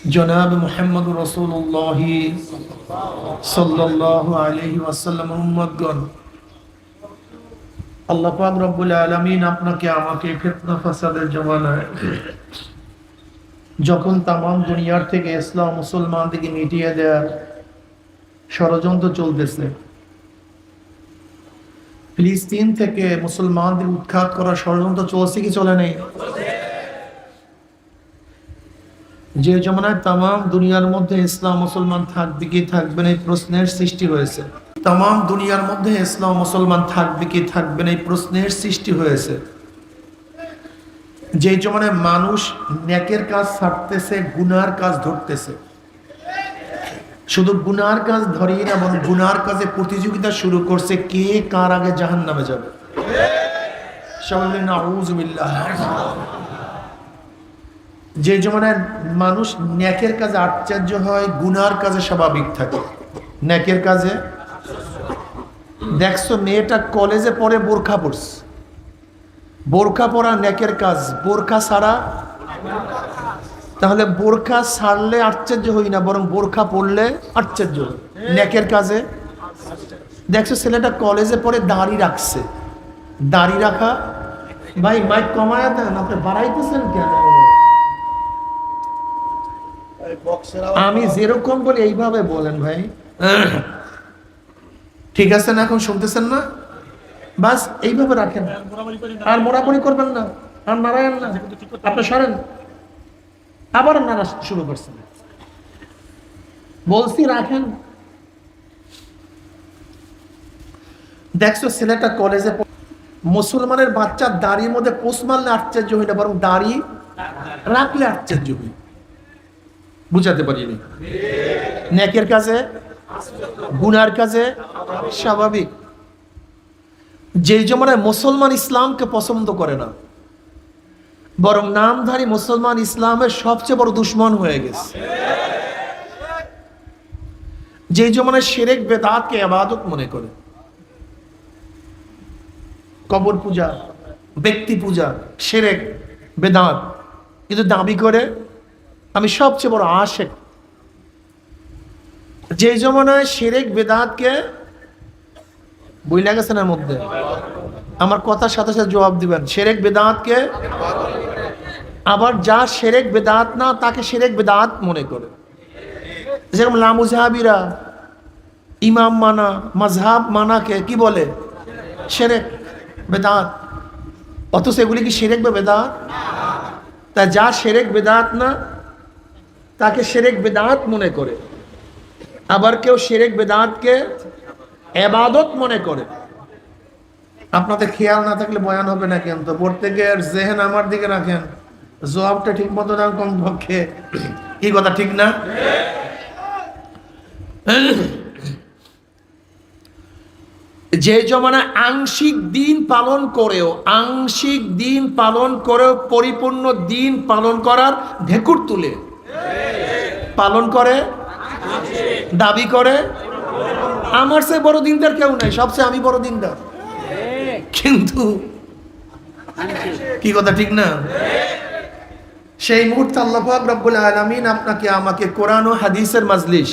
জনাব মুহাম্মদ রাসূলুল্লাহ সাল্লাল্লাহু আলাইহি ওয়াসাল্লাম উম্মতগণ, আল্লাহ পাক রব্বুল আলামিন আপনাকে আমাকে ফিতনা ফাসাদের জমানায় যখন তামাম দুনিয়ার থেকে ইসলাম মুসলমানদেরকে মিটিয়ে দেওয়ার ষড়যন্ত্র চলতেছে, ফিলিস্তিন থেকে মুসলমানদের উৎখাত করার ষড়যন্ত্র চলছে কি চলে নেই? যে জমানায় তামাম দুনিয়ার মধ্যে ইসলাম মুসলমান থাকবে কি থাকবে না এই প্রশ্নের সৃষ্টি হয়েছে। তামাম দুনিয়ার মধ্যে ইসলাম মুসলমান থাকবে কি থাকবে না এই প্রশ্নের সৃষ্টি হয়েছে। যে জমানায় মানুষ নেকের কাজ ছাড়তেছে, গুনার কাজ ধরতেছে। শুধু গুনার কাজ ধরিয়ে না, বরং গুনার কাজে প্রতিযোগিতা শুরু করছে, কে কার আগে জাহান্নামে যাবে। সবাই বলেন নাউযুবিল্লাহ। যে জমানায় মানুষ নেকের কাজে আশ্চর্য হয়, গুনার কাজে স্বাভাবিক থাকে। নেকের কাজে দেখছো মেয়েটা কলেজে পড়ে বোরখা পড়ছে, বোরখা পরা নেকের কাজ, বোরখা ছাড়া। তাহলে বোরখা ছাড়লে আশ্চর্য হই না, বরং বোরখা পড়লে আশ্চর্য হই। নেকের কাজে দেখছো ছেলেটা কলেজে পড়ে দাড়ি রাখছে, দাড়ি রাখা। ভাই মাইক কমায়া দেন, আপনি বাড়াইতেছেন কেন? আমি যেরকম বলি এইভাবে বলেন ভাই, ঠিক আছে না? এখন শুনতেছেন না? বাস এইভাবে রাখেন, আর মোড়ামুড়ি করবেন না, আর নারায়ণ না, আপনি সরেন। আবার নাড়া শুরু করছেন, বলছি রাখেন। দেখছো ছেলেটা কলেজে, মুসলমানের বাচ্চা দাড়ির মধ্যে পোষ মারলে আশ্চর্য হই না, বরং দাড়ি রাখলে আশ্চর্য হই। বুঝাতে পারিনি? নেকের কাজে গুনার কাজে স্বাভাবিক। যেই জমানায় মুসলমান ইসলামকে পছন্দ করে না, বরং নামধারী মুসলমান ইসলামের সবচেয়ে বড় দুশ্মন হয়ে গেছে। যেই জমানায় শিরক বেদাতকে ইবাদত মনে করে, কবর পূজা, ব্যক্তি পূজা, শিরক বেদাত, কিন্তু দাবি করে আমি সবচেয়ে বড় আশেক। যে জমানায় শিরক বেদাতকে বইলা গেছেন এর মধ্যে, আমার কথার সাথে সাথে জবাব দিবেন। শিরক বেদাতকে, আবার যা শিরক বেদাত না তাকে শিরক বেদাত মনে করে। যেরকম লামুজাহাবিরা ইমাম মানা, মাযহাব মানাকে কি বলে? শিরক বেদাত। অথচ এগুলি কি শিরক বা বেদাত? তা যা শিরক বেদাত না তাকে শিরক বেদাত মনে করে। আবার কেউ শিরক বেদাতকে ইবাদত মনে করে। আপনাদের খেয়াল না থাকলে বয়ান হবে না, কিন্তু প্রত্যেকের জেহেন আমার দিকে রাখেন, জবাবটা ঠিক মতো না কমপক্ষে। কি কথা ঠিক না? যে জমানা আংশিক দিন পালন করেও পরিপূর্ণ দিন পালন করার ঢেকুর তুলে পালন করে, দাবি করে আমার চেয়ে বড় দিনদার কেউ নাই, সবচেয়ে আমি বড় দিনদার। কিন্তু কি কথা ঠিক না? সেই মুহূর্তে আল্লাহ পাক রব্বুল আলামিন আপনাকে আমাকে কোরআন ও হাদিসের মাজলিস,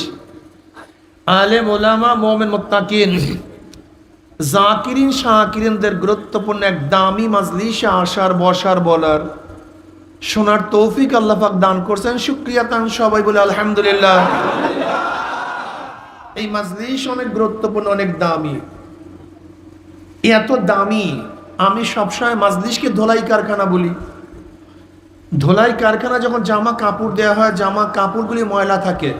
আলেম ওলামা, মুমিন মুত্তাকিন, জাকিরিন শাকিরিনদের গুরুত্বপূর্ণ এক দামি মাজলিসে আসার, বসার, বলার, শোনার তৌফিক আল্লাহ পাক দান করছেন। শুকরিয়া তান সবাই বলে আলহামদুলিল্লাহ। এই মাজলিস অনেক গুরুত্বপূর্ণ, অনেক দামি। এত দামি, আমি সবসময় মাজলিসকে ধোলাই কারখানা বলি। ধোলাই কারখানা যখন জামা কাপড় দেওয়া হয়, জামা কাপড়গুলি ময়লা থাকে,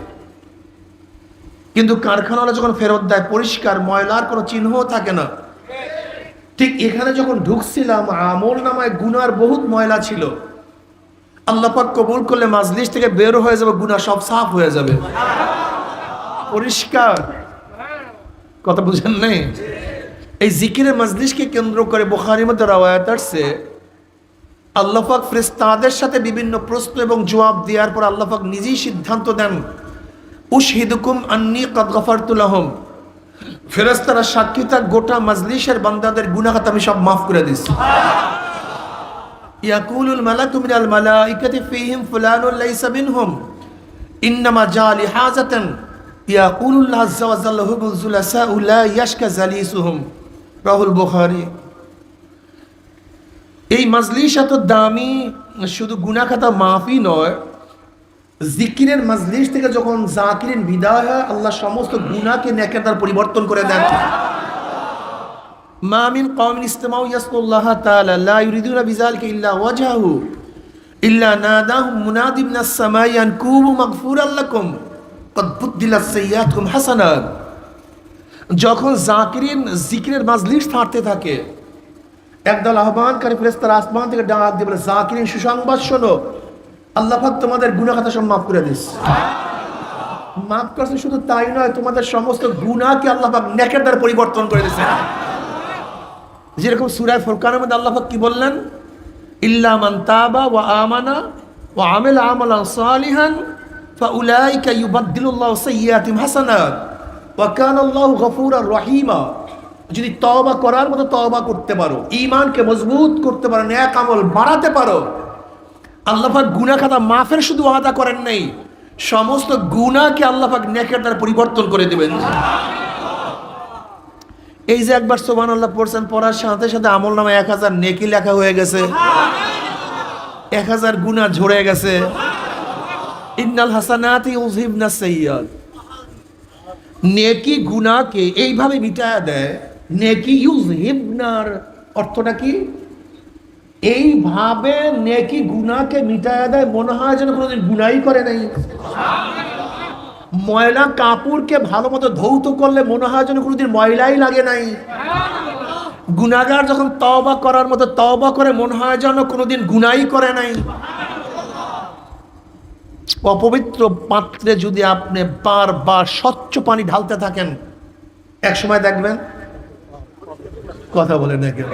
কিন্তু কারখানাওয়ালা যখন ফেরত দেয় পরিষ্কার, ময়লার কোনো চিহ্নও থাকে না। ঠিক এখানে যখন ঢুকছিলাম, আমল নামায় গুনার বহুত ময়লা ছিল। আল্লাহ পাক কবুল করলে মাজলিস থেকে বের হয়ে যাবে, গুনাহ সব সাফ হয়ে যাবে, পরিষ্কার। কথা বুঝেন নাই? এই জিকিরের মাজলিসকে কেন্দ্র করে বুখারীর মধ্যে রওয়ায়াত আছে, আল্লাহ পাক ফেরেশতাদের সাথে বিভিন্ন প্রশ্ন এবং জবাব দেওয়ার পর আল্লাহ পাক নিজেই সিদ্ধান্ত দেন, উশহিদুকুম আন্নী কাদ গফারতু লাহুম। ফেরেশতারা সাক্ষী থাক, গোটা মাজলিসের বান্দাদের গুনাহ আমি সব মাফ করে দিয়েছি। ইয়াকুলুল মালাকু মিনাল মালাইকাতি ফীহিম ফুলানুন লাইসা মিনহুম। ইন্নামা জালি হাজাতান ইয়াকুলুল্লাহ আযজা ওয়া জাল্লা হুবুল জুলাসাউ লা ইয়াশকা জালিসুহুম, রাহুল বুখারী। এই মাজলিস এত দামি, শুধু গুনাহ খাতা মাফি নয়, জিকিরের মাজলিস থেকে যখন জাকিরিন বিদায় হয়, আল্লাহ সমস্ত গুনাহকে নেকের দ্বারা পরিবর্তন করে দেন। মা মিন কওমিন ইসতামাউ ইয়াসকুল্লাহ তাআলা লা ইউরিদুনা বিযালিকা ইল্লা ওয়াজহাহু ইল্লা নাদাহুম মুনাদি মিনাস সামাই আন কুমু মাগফুরাল লাকুম ক্বাদ বুদ্দিলাস সাইয়্যাতুকুম হাসানাত। যখন জাকিরিন জিকিরের মাজলিস থাকতে থাকে, একদল আহ্বানকারী ফেরেশতারা আসমান থেকে ডাক দিয়ে বলে, জাকিরিন সুসংবাদ শোনো, আল্লাহ পাক তোমাদের গুনাহ খাতা সব মাফ করে দিস। মাফ করছে শুধু তাই নয়, তোমাদের সমস্ত গুনাহকে আল্লাহ পাক নেকের দ্বারা পরিবর্তন করে দিয়েছে। যেরকম সূরা ফুরকানের মধ্যে আল্লাহ পাক কি বললেন, ইল্লা মান তাবা ওয়া আমানা ওয়া আমিলা আমালান সালিহান ফাউলাইকা ইউবাদদিলুল্লাহু সাইয়্যাতিহিম হাসানাত ওয়া কানা আল্লাহু গফুরার রহিমা। যদি তওবা করার মতো তওবা করতে পারো, ঈমানকে মজবুত করতে পারো, নেক আমল বাড়াতে পারো, আল্লাহ পাক গুনাহ খাতা মাফের শুধু ওয়াদা করেন নাই, সমস্ত গুনাহকে আল্লাহ পাক নেকের দ্বারা পরিবর্তন করে দিবেন। এই যে একবার সুবহানাল্লাহ পড়ছেন, পড়ার সাথে সাথে আমলনামায় 1000 নেকি লেখা হয়ে গেছে, 1000 গুনাহ ঝরে গেছে। ইন্নাল হাসানাতি ইউযহিবনাস সাইয়্যাত। নেকি গুনাহকে এইভাবে মিটায়া দেয়। নেকি ইউযহিবনার অর্থটা কি? এইভাবে নেকি গুনাহকে মিটায়া দেয়, মনে হয় যেন কোনোদিন গুনাহই করে নাই। ময়লা কাপড়কে ভালো মতো ধৌত করলে মনে হয় যেন কোনোদিন ময়লাই লাগে নাই। গুনাহগার যখন তওবা করার মতো তওবা করে, মনে হয় যেন কোনোদিন গুনাহই করে নাই। অপবিত্র পাত্রে যদি আপনি বারবার স্বচ্ছ পানি ঢালতে থাকেন, এক সময় দেখবেন, কথা বলে না কেন,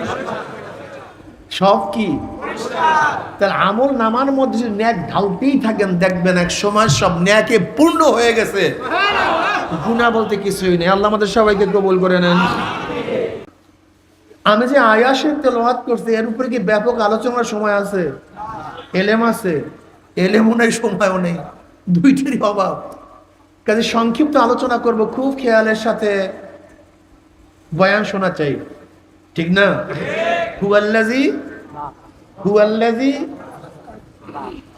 সব কি তার আমল নামার মধ্যে যদি ন্যাক ঢালতেই থাকেন, দেখবেন এক সময় সব ন্যাকে পূর্ণ হয়ে গেছে, গুনাহ বলতে কিছুই নেই। আল্লাহ আমাদের সবাইকে কবুল করে নেন। আমি যে আয়াতের তেলাওয়াত করছি, এর উপরে কি ব্যাপক আলোচনার সময় আছে? এলেম আছে? এলেমও নেই, সময়ও নেই, দুইটারই অভাব। কাজে সংক্ষিপ্ত আলোচনা করব, খুব খেয়ালের সাথে বয়ান শোনা চাই, ঠিক না? হুয়াল্লাযী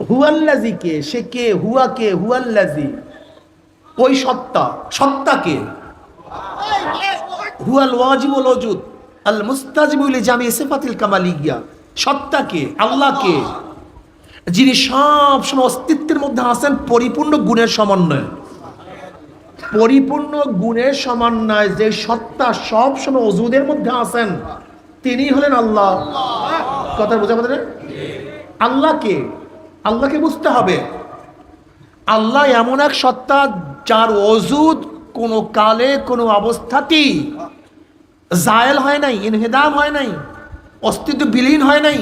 হুয়াল্লাযী কে? সে কে? হুয়া কে? হুয়াল্লাযী ওই সত্তা। সত্তা কে? হুয়াল ওয়াজিবুল ওজুদ আল মুস্তাজিবু লিজামি সিফাতিল কামালিয়্যা। সত্তা কে? আল্লাহ কে? যিনি সব সময় অস্তিত্বের মধ্যে আছেন, পরিপূর্ণ গুণের সমন্বয়। পরিপূর্ণ গুণের সমন্বয় যে সত্তা সব সময় ওজুদের মধ্যে আছেন, তিনি হলেন আল্লাহ। কথা বোঝা আমাদের? আল্লাহকে, আল্লাহকে বুঝতে হবে। আল্লাহ এমন এক সত্তা যার ওজুদ কোনো কালে কোনো অবস্থাতেই জায়েল হয় নাই, ইনহিদাম হয় নাই, অস্তিত্ব বিলীন হয় নাই।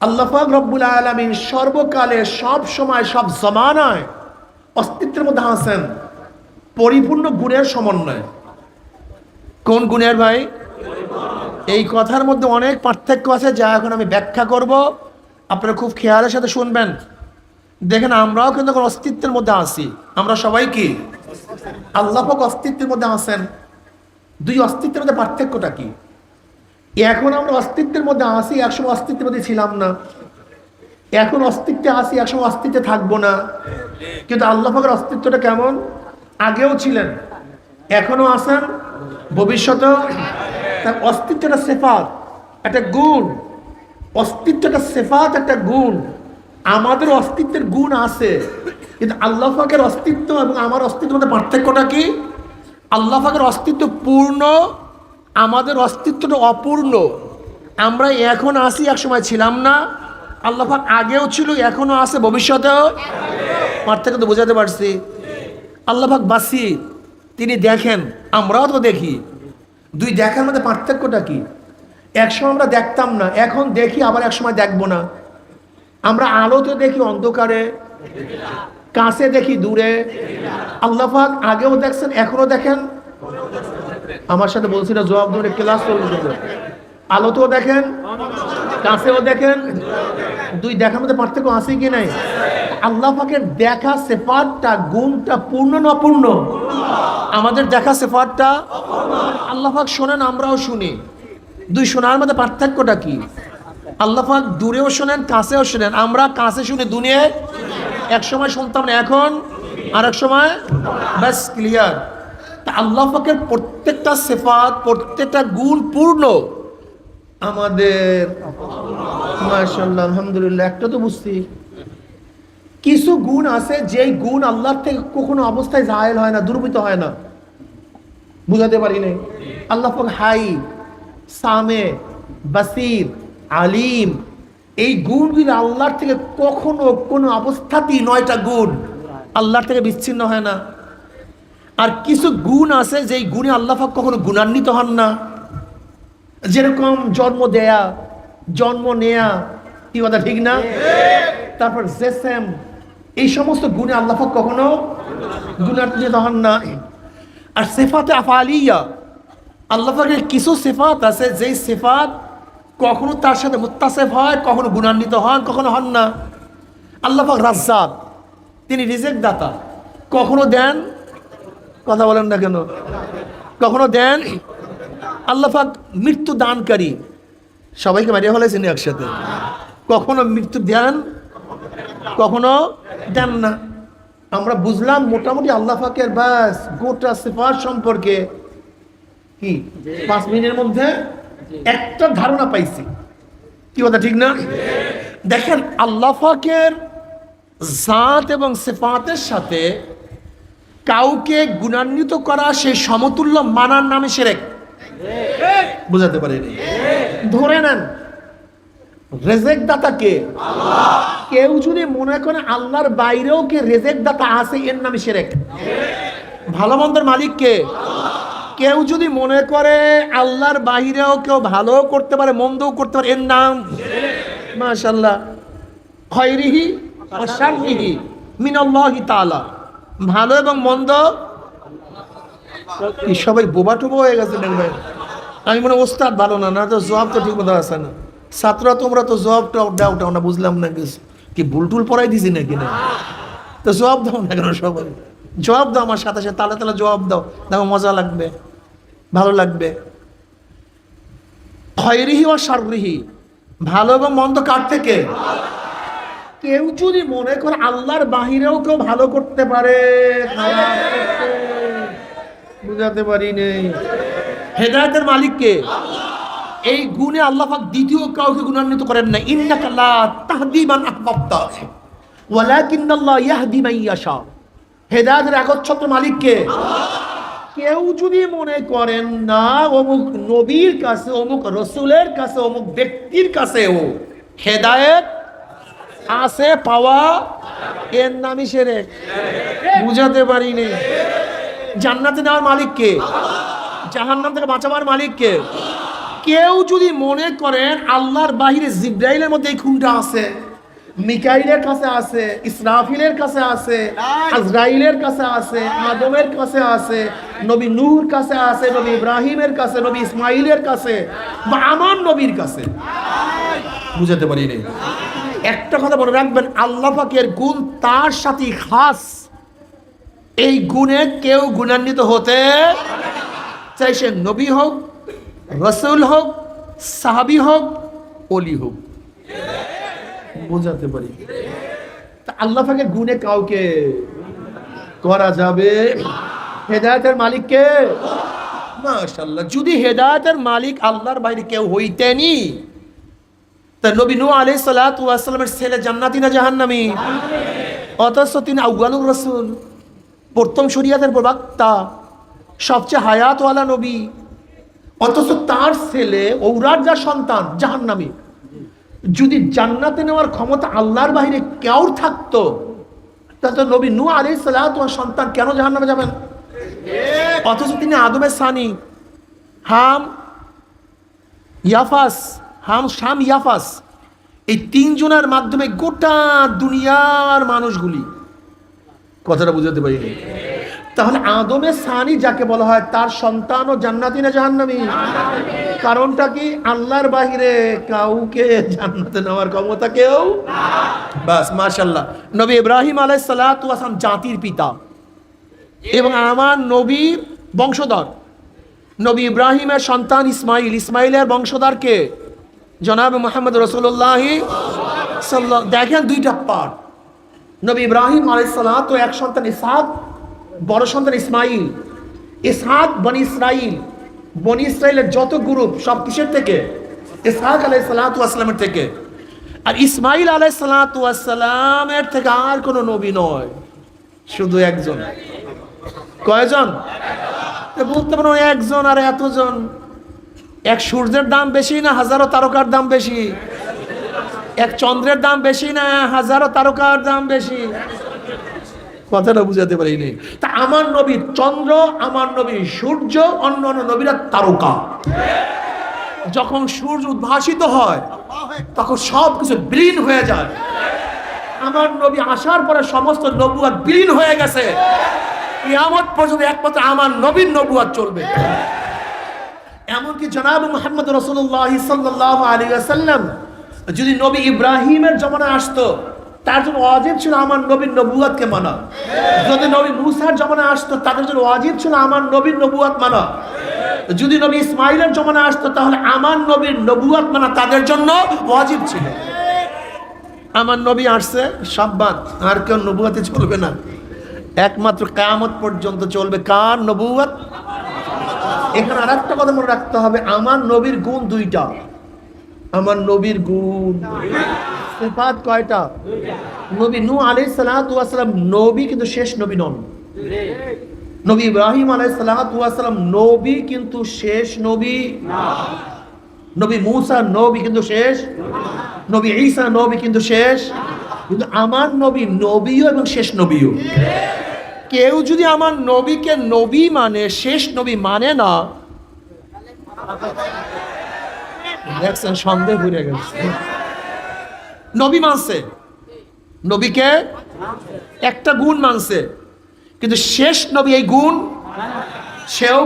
আল্লাহ পাক রব্বুল আলামিন সর্বকালে, সব সময়, সব জমানায় অস্তিত্বের মধ্যে আছেন, পরিপূর্ণ গুণের সমন্বয়। কোন গুণের ভাই? এই কথার মধ্যে অনেক পার্থক্য আছে, যা এখন আমি ব্যাখ্যা করব, আপনারা খুব খেয়ালের সাথে শুনবেন। দেখেন, আমরাও কিন্তু এখন অস্তিত্বের মধ্যে আছি। আমরা সবাই কি? আল্লাহ পাক অস্তিত্বের মধ্যে আছেন। দুই অস্তিত্বের মধ্যে পার্থক্যটা কি? এখন আমরা অস্তিত্বের মধ্যে আছি, একসময় অস্তিত্বের মধ্যে ছিলাম না। এখন অস্তিত্বে আছি, একসময় অস্তিত্বে থাকবো না। কিন্তু আল্লাহ পাকের অস্তিত্বটা কেমন? আগেও ছিলেন, এখনো আছেন, ভবিষ্যতেও। তার অস্তিত্বটা সিফাত, একটা গুণ। অস্তিত্বটা সিফাত, একটা গুণ। আমাদের অস্তিত্বের গুণ আছে, কিন্তু আল্লাহ পাকের অস্তিত্ব এবং আমার অস্তিত্বের মধ্যে পার্থক্যটা কি? আল্লাহ পাকের অস্তিত্ব পূর্ণ, আমাদের অস্তিত্বটা অপূর্ণ। আমরা এখন আছি, একসময় ছিলাম না। আল্লাহ পাক আগেও ছিল, এখনো আছে, ভবিষ্যতেও। পার্থক্য তো বোঝাতে পারছি। আল্লাহ পাক বাসি, তিনি দেখেন, আমরাও তো দেখি। দুই দেখার মধ্যে পার্থক্যটা কি? একসময় আমরা দেখতাম না, এখন দেখি, আবার একসময় দেখবো না। আমরা আলোতে দেখি, অন্ধকারে, কাছে দেখি, দূরে। আল্লাহ পাক আগেও দেখছেন, এখনো দেখেন। আমার সাথে বলছি না, জবাব ধরে ক্লাস চলবে। আলোতেও দেখেন, কাছেও দেখেন, দুই দেখার মধ্যে পার্থক্য আছে কি নাই? আল্লাহ পাকের দেখা সিফাতটা গুণটা পূর্ণ না অপূর্ণ? আমাদের দেখা সিফাতটা আল্লাহ পাক শোনেন, আমরাও শুনি। দুই শোনার মধ্যে পার্থক্যটা কি? আল্লাহ পাক দূরেও শোনেন, কাছেও শোনেন। আমরা কাছে শুনে দুনিয়ায় এক সময় শুনতাম না, এখন আর এক সময় ব্যাস ক্লিয়ার। তা আল্লাহ পাকের প্রত্যেকটা সিফাত, প্রত্যেকটা গুণ পূর্ণ। আমাদের মাশাআল্লাহ আলহামদুলিল্লাহ একটা তো বুঝছি। কিছু গুণ আছে যেই গুণ আল্লাহর থেকে কখনো অবস্থায় জায়েল হয় না, দুর্বৃত হয় না। বুঝাতে পারি নাই? আল্লাহ পাক হাই, সামে, বাসির, আলিম, এই গুণগুলো আল্লাহর থেকে কখনো কোনো অবস্থাতেই 9টা গুণ আল্লাহর থেকে বিচ্ছিন্ন হয় না। আর কিছু গুণ আছে যেই গুণে আল্লাহ পাক কখনো গুণান্বিত হন না। যেরকম জন্ম দেয়া, জন্ম নেয়া, কি কথা ঠিক না? তারপর জেসেম, এই সমস্ত গুণে আল্লাহ পাক কখনো গুণান্বিত হন না। আর সিফাতে আফআলিয়া, আল্লাহ পাকের কিছু সিফাত আছে যেই সিফাত কখনো তার সাথে মুত্তাসিফ হয়, কখনো গুণান্বিত হন, কখনো হন না। আল্লাহ পাক রাজ্জাক, তিনি রিজিক দাতা, কখনো দেন, কথা বলেন না কেন, কখনো দেন। আল্লাহ পাক মৃত্যু দানকারী, সবাইকে মারিয়ে ফেলেছেন একসাথে, কখনো মৃত্যু দেন, কখনো দেন না। আমরা বুঝলাম মোটামুটি আল্লাহ পাকের বাস গোটা সিফাত সম্পর্কে কি 5 মিনিটের মধ্যে একটা ধারণা পাইছি। কি কথা ঠিক না? দেখেন আল্লাহ পাকের জাত এবং সিফাতের সাথে কাউকে গুণান্বিত করা, সেই সমতুল্য মানার নামে শিরক। বুঝাতে পারিনি? ধরে নেন রেজেক দাতা কে? কেউ যদি মনে করে আল্লাহর বাইরেও কে রেজেক দাতা আছে, এর নামে শিরক। ভালো মন্দের মালিক কে? কেউ যদি মনে করে আল্লাহর বাইরেও কেউ ভালো করতে পারে, মন্দও করতে পারে, এর নাম মাশাআল্লাহ খায়রিহি ওয়া শাররিহি মিনাল্লাহি তাআলা। ভালো এবং মন্দ কি সবাই বোবা টোবা হয়ে গেছে দেখবে? আমি মনে ওস্তাদ ভালো না, না তো জবাব তো ঠিক মতো আসে না। ছাত্ররা তোমরা তো জবাবটা দাও না, বুঝলাম না কিছু, কি ভুলটুল পড়াই দিছি নাকি না? তো জবাব দাও না কেন? সবাই জবাব দাও আমার সাথে সাথে, তালে তালে জবাব দাও, দেখো মজা লাগবে, ভালো লাগবে। খায়রিহি ওয়া শাররিহি, ভালো এবং মন্দ কার থেকে? কেউ যদি মনে করে আল্লাহর বাহিরেও কেউ ভালো করতে পারে, বুঝাতে পারি নেই। হেদায়েতের মালিক কে? এই গুণে আল্লাহ পাক দ্বিতীয় কাউকে গুণান্বিত করেন না। ইন্নাকা লা তাহদি মান আহবাবতা ওয়ালাকিন্নাল্লাহ ইয়াহদি মান ইয়াশা। হেদায়েতের একচ্ছত্র মালিক কে? কেউ যদি মনে করেন না অমুক নবীর কাছে, অমুক রসুলের কাছে, অমুক ব্যক্তির কাছেও হেদায়েত আছে পাওয়া, এর নামই শিরক। বুঝাতে পারি নেই? জান্নাতে নেওয়ার মালিক কে? জাহান্নাম থেকে বাঁচাবার মালিক কে? কেউ যদি মনে করেন আল্লাহর বাহিরে জিব্রাইলের মধ্যে এই খুনটা আছে, মিকাইলের কাছে আছে, ইসরাফিলের কাছে আছে, আজরাইলের কাছে আছে, আদমের কাছে আছে, নবী নূহর কাছে আছে, নবী ইব্রাহিমের কাছে, নবী ইসমাইলের কাছে, বা আমার নবীর কাছে, বুঝাতে পারি নাই? একটা কথা মনে রাখবেন, আল্লাহ পাকের গুণ তার সাথে খাস। এই গুণে কেউ গুণান্বিত হতে চাই, সে নবী হোক, রসুল হোক, সাহাবী হোক, ওলি হোক। বুঝাতে পারি? তা আল্লাহ পাকের গুণে কাউকে করা যাবে? হেদায়েতের মালিক কে? মাশাআল্লাহ। যদি হেদায়েতের মালিক আল্লাহর বাইরে কেউ হইতেনি, তা নবী নূহ আলাইহিস সালাতু ওয়াস সালামের ছেলে জান্নাতি না জাহান্নামী? অথচ তিনি আউয়ালুর রাসূল, প্রথম শরীয়তের প্রবক্তা, সবচেয়ে হায়াতওয়ালা নবী, অথচ তার ছেলে ঔরার যা সন্তান জাহান্নামী। যদি জান্নাতে নেওয়ার ক্ষমতা আল্লাহর বাইরে কেউ থাকতো, তাহলে নবী নূহ আলাইহিস সালাতু ওয়াস সন্তান কেন জাহান্নামে যাবেন? অথচ তিনি আদমের সানি, হাম, ইয়াফাস, শাম, ইয়াফাস, এই 3 জনের মাধ্যমে গোটা দুনিয়ার মানুষগুলি, কথাটা বুঝাতে পারিনি? তাহলে আদমে সানি যাকে বলা হয় তার সন্তান ও জান্নাতি না জাহান্নামী? কারণটা কি? আল্লাহর বাহিরে কাউকে জান্নাতে নেওয়ার ক্ষমতা কেউ। বাস মাশাআল্লাহ। নবী ইব্রাহিম আলাইহিস সালাতু ওয়াস সালাম জাতির পিতা এবং আমার নবীর বংশধর। নবী ইব্রাহিমের সন্তান ইসমাইল, ইসমাইলের বংশধর কে? জনাব মুহাম্মদ রাসূলুল্লাহ সাল্লাল্লাহু। দেখেন দুইটা পার্ট। নবী ইব্রাহিম আলাইহিস সালাতু এক সন্তান ইসহাক, বড় সন্তান ইসমাইল। ইসহাক বনি ইসরাইল, বনি ইসরাইলের যত গ্রুপ সব কিসের থেকে? ইসহাক আলাইহিস সালাতু ওয়াস সালামের থেকে। আর ইসমাইল আলাইহিস সালাতু ওয়াস সালামের থেকে আর কোনো নবী নয়, শুধু একজন। কয়জন? বলতে পারো একজন। আর এতজন, এক সূর্যের দাম বেশি না হাজারো তারকার দাম বেশি? এক চন্দ্রের দাম বেশি না হাজারো তারকার দাম বেশি? কথাটা বুঝাতে পারিনি। তা আমার নবী চন্দ্র, আমার নবী সূর্য, অন্য অন্য নবীরা তারকা। যখন সূর্য উদ্ভাসিত হয় তখন সব কিছু বিলীন হয়ে যায়। আমার নবী আসার পরে সমস্ত নবুয়ত বিলীন হয়ে গেছে। কিয়ামত পর্যন্ত একমাত্র আমার নবীর নবুয়ত চলবে। এমনকি জনাব মুহাম্মদ রাসূলুল্লাহ সাল্লাল্লাহু আলাইহি ওয়াসাল্লাম যদি নবী ইব্রাহিমের জমানায় আসতো, তার জন্য ওয়াজিব ছিল আমার নবীর নবুয়তকে মানা। যদি নবী মুসার জমানায় আসতো, তাদের জন্য ওয়াজিব ছিল আমার নবীর নবুয়ত মানা। যদি নবী ইসমাইলের জমানায় আসতো, তাহলে আমার নবীর নবুয়ত মানা তাদের জন্য ওয়াজিব ছিল। আমার নবী আসছে, সব বাদ, আর কেউ নবুয়তে চলবে না। একমাত্র কিয়ামত পর্যন্ত চলবে কার নবুয়ত? এখানে আরেকটা কথা মনে রাখতে হবে, আমার নবীর গুণ দুইটা। আমার নবীর গুণ সিফাত কয়টা? নবী নূহ আলাইহিস সালাতু ওয়াস সালাম নবী, কিন্তু শেষ নবী নন। নবী ইব্রাহিম আলাইহিস সালাতু ওয়াস সালাম নবী, কিন্তু শেষ নবী না। নবী মূসা নবী, কিন্তু শেষ। নবী ঈসা নবী, কিন্তু শেষ। কিন্তু আমার নবী নবীও এবং শেষ নবীও। কেউ যদি আমার নবীকে নবী মানে, শেষ নবী মানে না, দেখছেন সন্দেহ ঘুরে গেছে। নবী মানছে, নবীকে একটা গুণ মানছে, কিন্তু শেষ নবী এই গুণ সেও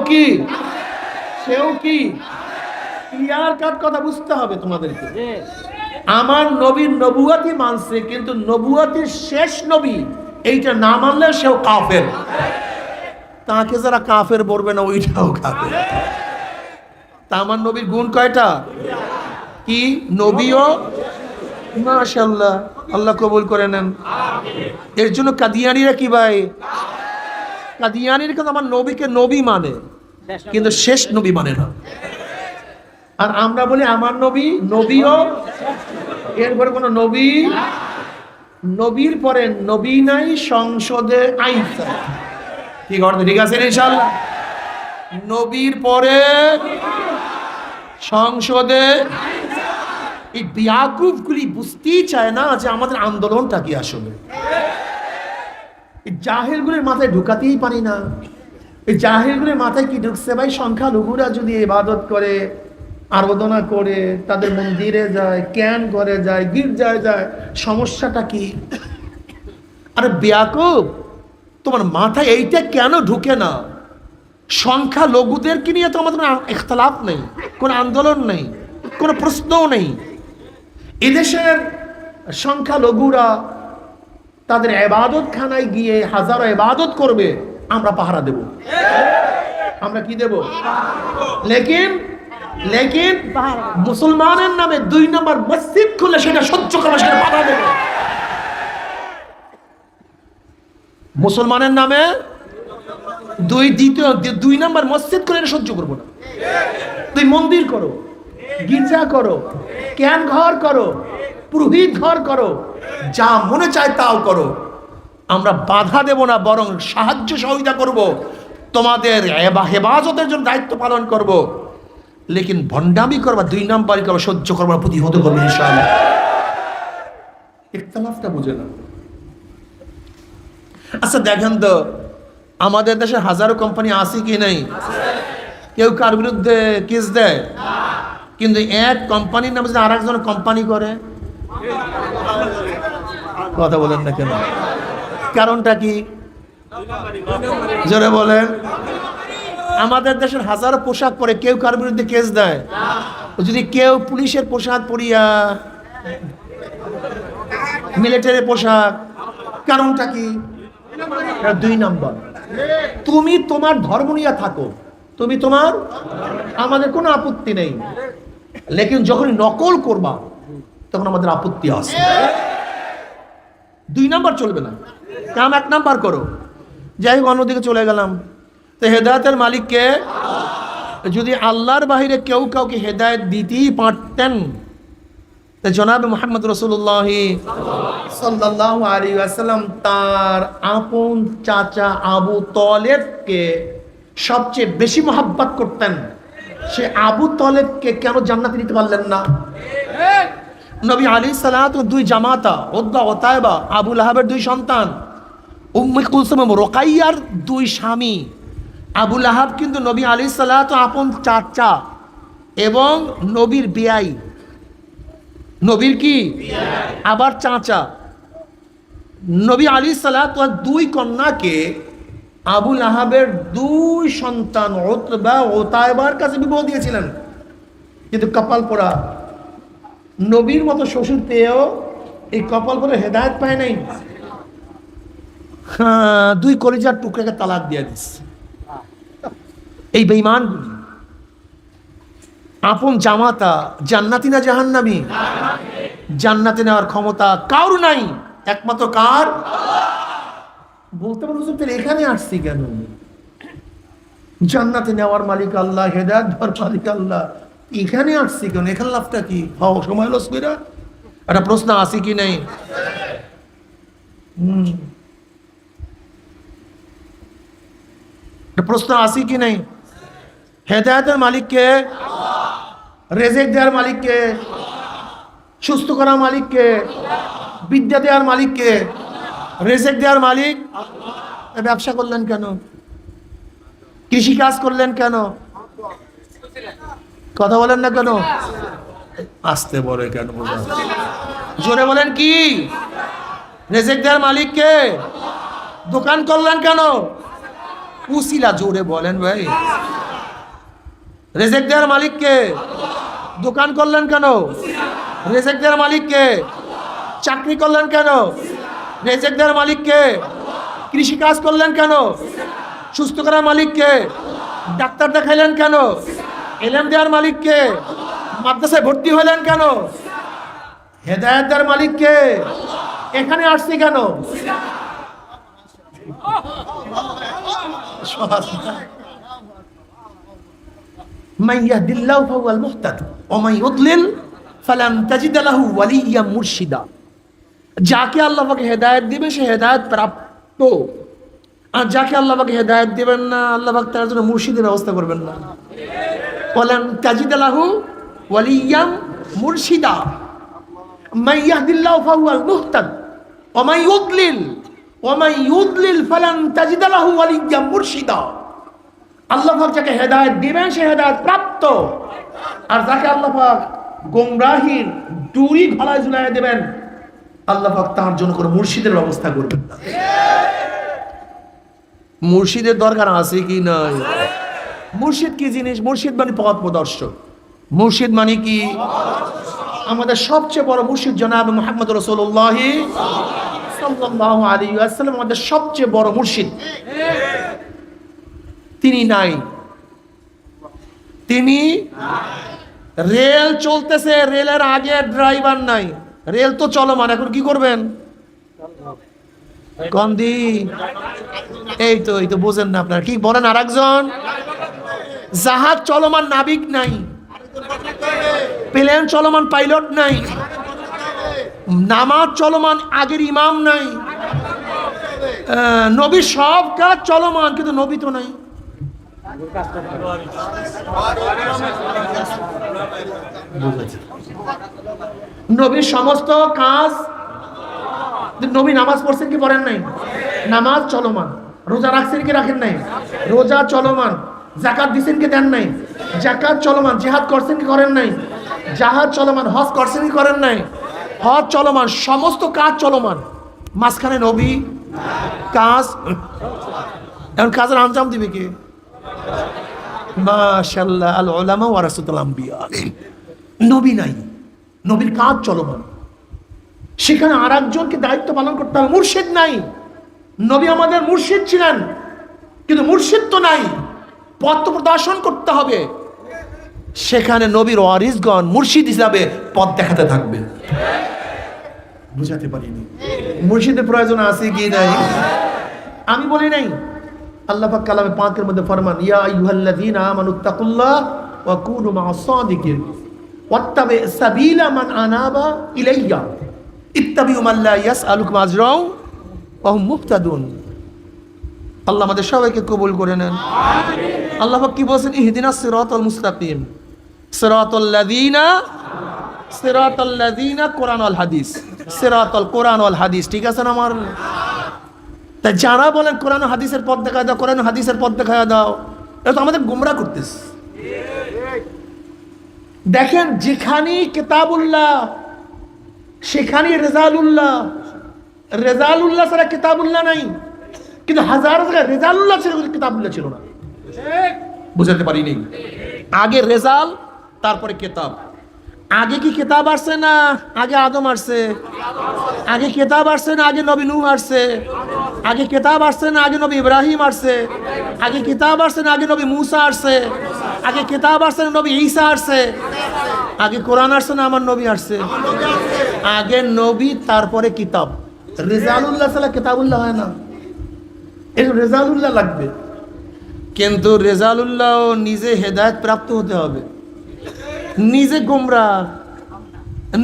কি ক্লিয়ার কাট কথা বুঝতে হবে তোমাদেরকে। আমার নবীর নবুয়তই মানছে, কিন্তু নবুয়তের শেষ নবী এইটা না মানলে সেও কাফের। তাকে যারা কাফের বলবে না, ওইটাও কাফের। তা আমার নবীর গুণ কয়টা? কি? নবীও। মাশাআল্লাহ, আল্লাহ কবুল করে নেন। এর জন্য কাদিয়ানীরা কি ভাই? কাদিয়ানীরা কিন্তু আমার নবীকে নবী মানে, কিন্তু শেষ নবী মানে না। আর আমরা বলি আমার নবী নবীও, এরপরে কোনো নবী, নবীর পরে নবী নাই, সংসদে আইন। কি করতে? ঠিক আছে ইনশাআল্লাহ। নবীর পরে সংসদে। এই বিয়াকুফগুলি বুঝতেই চায় না যে আমাদের আন্দোলনটা কি আসলে। এই জাহেলগুলির মাথায় ঢুকাতেই পারি না। এই জাহেলগুলির মাথায় কি ঢুকছে ভাই? সংখ্যালঘুরা যদি ইবাদত করে, আরাধনা করে, তাদের মন্দিরে যায়, ক্যান করে যায়, গির্জায় যায়, সমস্যাটা কি? আরে বিয়াকুফ, তোমার মাথায় এইটা কেন ঢুকে না? সংখ্যালঘুদেরকে নিয়ে তো আমাদের কোনো ইখতিলাফ নেই, কোনো আন্দোলন নেই, কোনো প্রশ্নও নেই। এদেশের সংখ্যালঘুরা তাদের ইবাদতখানায় গিয়ে হাজারো ইবাদত করবে, আমরা পাহারা দেব। আমরা কি দেব? লেকিন মুসলমানের নামে 2 নম্বর মসজিদ খুলে সেটা সহ্য করা, সেটা বাধা দেব। মুসলমানের নামে 2 নম্বর মসজিদ করে এটা সহ্য করবো না। তুই মন্দির করো, গির্জা করো, ক্যান ঘর করো, পুরোহিত ঘর করো, যা মনে চায় তাও করো, আমরা বাধা দেব না, বরং সাহায্য সহযোগিতা করব, তোমাদের হেফাজতের জন্য দায়িত্ব পালন করব। লেকিন ভণ্ডামি করবা, 2 নম্বরই করবা, সহ্য করবা, প্রতিহত করবো ইনশাআল্লাহ। ইখতিলাফটা বুঝে না। আচ্ছা দেখেন তো, আমাদের দেশে হাজারো কোম্পানি আছে কি নাই? কেউ কার বিরুদ্ধে কেস দেয়, কিন্তু এক কোম্পানির নামে যদি আরেকজন কোম্পানি করে, কথা বলেন না কেন? কারণটা কি? জোরে বলেন। আমাদের দেশের হাজারো পোশাক পরে কেউ কার বিরুদ্ধে কেস দেয়? যদি কেউ পুলিশের পোশাক পরিয়া, মিলিটারি পোশাক, কারণটা কি? 2 নম্বর, তুমি তোমার ধর্ম নিয়ে থাকো, তুমি তোমার, আমাদের কোনো আপত্তি নেই, লেকিন যখন নকল করবা তখন আমাদের আপত্তি আছে। 2 নম্বর চলবে না, কাম 1 নম্বর করো। যাই হোক, অন্যদিকে চলে গেলাম। তো হেদায়েতের মালিককে, যদি আল্লাহর বাহিরে কেউ কাউকে হেদায়েত দিতেই পারতেন, তো জনাবে মুহাম্মদ রাসূলুল্লাহ সাল্লাল্লাহু আলাইহি ওয়াসাল্লাম তার আপন চাচা আবু তালেবকে সবচেয়ে বেশি মহব্বত করতেন। সে আবু তালেবকে কেন জান্নাতে নিতে পারলেন না? নবী আলাইহিস সালাতু 2 জামাতা, উতবা ও তায়বা, আবু লাহাবের 2 সন্তান, উম্মে কুলসুম এবং রুকাইয়ার 2 স্বামী। আবু লাহাব কিন্তু নবী আলাইহিস সালাতু আপন চাচা এবং নবীর বিয়াই, নবীর কি আবার চাচা। নবী আলাইহিস সালাতু 2 কন্যাকে আবু লাহাবের 2 সন্তান উতবা ও তায়বার কাছে বিবাহ দিয়েছিলেন, কিন্তু কপাল পোড়া, নবীর মতো শ্বশুর পেয়েও এই কপাল পোড়া হেদায়েত পায় নাই। 2 কলিজার টুকরাকে তালাক দিয়ে দিচ্ছে। এই বেঈমানগুলি আপন জামাতা জান্নাতি না জাহান্নামী? জান্নাতে নেওয়ার ক্ষমতা কার নাই, একমাত্র কার? বলতে পারো হুজুর এখানে আসছি কেন? জান্নাতে নেওয়ার মালিক আল্লাহ, হেদায়েত দেওয়ার মালিক আল্লাহ, এখানে আসছি কেন? এখানে লাভটা কি? হও সময় লস কইরা। একটা প্রশ্ন আছে কি নাই? প্রশ্ন আছে কি নাই? হেদায়েতের মালিককে, রেজেক দেওয়ার মালিককে, সুস্থ করার মালিককে, বিদ্যা দেওয়ার মালিককে, রেজেক দেওয়ার মালিক। ব্যবসা করলেন কেন? কৃষি কাজ করলেন কেন? কথা বলেন না কেন? আসতে বলে কেন? জোরে বলেন কি? রেজেক দেওয়ার মালিককে। দোকান করলেন কেন? উসিলা, জোরে বলেন ভাই। রেজেক দেওয়ার মালিককে। দোকান করলেন কেন? রেজেক দেওয়ার মালিককে। চাকরি করলেন কেন? রেজেক দেওয়ার মালিককে। কৃষি কাজ করলেন কেন? সুস্থ করার মালিককে। ডাক্তার দেখাইলেন কেন? ইলম দেওয়ার মালিককে। মাদ্রাসায় ভর্তি হলেন কেন? হেদায়েত দেওয়ার মালিককে। এখানে আসছি কেন? মান ইয়াহদিল্লাহু ফাহুয়াল মুহতাদ ওয়া মান ইউদ্লিল ফালান তাজিদ লাহু ওয়ালিয়্যা মুরশিদা। যাকে আল্লাহ পাক হেদায়েত দিবে সে হেদায়েত প্রাপ্ত, আর যাকে আল্লাহ পাক হেদায়েত দিবেন না, আল্লাহ পাক তার জন্য মুর্শিদের ব্যবস্থা করবেন না। ওয়ালান তাজিদ লাহু ওয়ালিয়্যা মুরশিদা। মান ইয়াহদিল্লাহু ফাহুয়াল মুহতাদ ওয়া মান ইউদ্লিল ফালান তাজিদ লাহু ওয়ালিয়্যা মুরশিদা। আল্লাহ পাক যাকে হেদায়েত দিবেন সে হেদায়েত প্রাপ্ত, আর যাকে আল্লাহ পাক গোমরাহির ডুরি গলায় ঝুলাইয়া দেবেন, আল্লাহ পাক তার জন্য কোনো মুর্শিদের ব্যবস্থা করবেন না। মুর্শিদের দরকার আছে কি নাই? মুর্শিদ কি জিনিস? মুর্শিদ মানে পথ প্রদর্শক। মুর্শিদ মানে কি? আমাদের সবচেয়ে বড় মুর্শিদ জনাব মুহাম্মদ রাসূলুল্লাহ সাল্লাল্লাহু আলাইহি ওয়াসাল্লাম আমাদের সবচেয়ে বড় মুর্শিদ। তিনি নাই, তিনি রেল চলতেছে, রেলের আগে ড্রাইভার নাই, রেল তো চলমান, এখন কি করবেন? কন্দি এই তো বোঝেন না আপনারা, কি বলেন? আর একজন জাহাজ চলমান, নাবিক নাই, প্লেন চলমান, পাইলট নাই, নামাজ চলমান, আগের ইমাম নাই, নবীর সব কাজ চলমান, কিন্তু নবী তো নাই। নবীর সমস্ত কাজ, নবী নামাজ পড়ছেন কি পড়েন নাই? নামাজ চলমান। রোজা রাখছেন কি রাখেন নাই? রোজা চলমান। যাকাত দিছেন কি দেন নাই? যাকাত চলমান। জিহাদ করছেন কি করেন নাই? জিহাদ চলমান। হজ করছেন কি করেন নাই? হজ চলমান। সমস্ত কাজ চলমান। মাঝখানে নবী কাজ এখন কাজের আঞ্জাম দিবে কে? মাশাআল্লাহ, আল উলামা ওয়ারাসাতুল আম্বিয়া। নবী নাই, নবীর কাজ চলমান, সেখানে আর একজনকে দায়িত্ব পালন করতে হবে। মুর্শিদ নাই, নবী আমাদের মুর্শিদ ছিলেন, কিন্তু মুর্শিদ তো নাই, পথ প্রদর্শন করতে হবে। সেখানে নবীর ওয়ারিসগণ মুর্শিদ হিসাবে পথ দেখাতে থাকবে। বুঝাতে পারিনি মুর্শিদের প্রয়োজন আছে কি নাই? আমি বলি নাই, আল্লাহ পাক কালামে পাকের মধ্যে ফরমান, ইয়া আইয়ুহাল্লাযীনা আমানুত্তাকুল্লাহ ওয়া কুনু মা'আস সাদিকিন ওয়াত্তাবি সাবিলা মান আনাবা ইলাইয়া ইত্তাবিউ মান লা ইয়াসআলুকুম আজরাও ওয়া হুম মুহতাদুন। আল্লাহ আমাদের সবাইকে কবুল করে নেন, আমিন। আল্লাহ পাক কি বলেন? ইহদিনাস সিরাতাল মুস্তাকিম সিরাতাল লাযীনা কোরআন ওয়াল হাদিস, সিরাতাল কোরআন ওয়াল হাদিস, ঠিক আছে না? আমার তা যারা বলেন কোরআন হাদিসের পথ দেখায় দাও, কোরআন হাদিসের পথ দেখায় দাও, এটা তো আমাদের গোমরাহ করতেছে। দেখেন, যেখানেই কিতাবুল্লাহ সেখানেই রেজালুল্লাহ। রেজালুল্লাহ ছাড়া কিতাবুল্লাহ নাই, কিন্তু হাজার জায়গায় রেজালুল্লাহ ছিল, কিতাবুল্লাহ ছিল না। বুঝাতে পারিনি? আগে রেজাল, তারপরে কিতাব। আগে কি কিতাব আসছে না আগে আদম আসছে? আগে কিতাব আসছে না আগে নবী নূহ আসছে? আগে কিতাব আসছে না আগে নবী ইব্রাহিম আসছে? আগে কিতাব আসছে না আগে নবী মুসা আসছে? আগে কিতাব আসছে না নবী ঈসা আসছে? আগে কোরআন আসছে না আমার নবী আসছে? আগে নবী, তারপরে কিতাব। রেজালুল্লাহ ছাড়া কিতাবুল্লাহ হয় না, এই রেজালুল্লাহ লাগবে। কিন্তু রেজালুল্লাহ নিজে হেদায়েত প্রাপ্ত হতে হবে, নিজে গোমরা,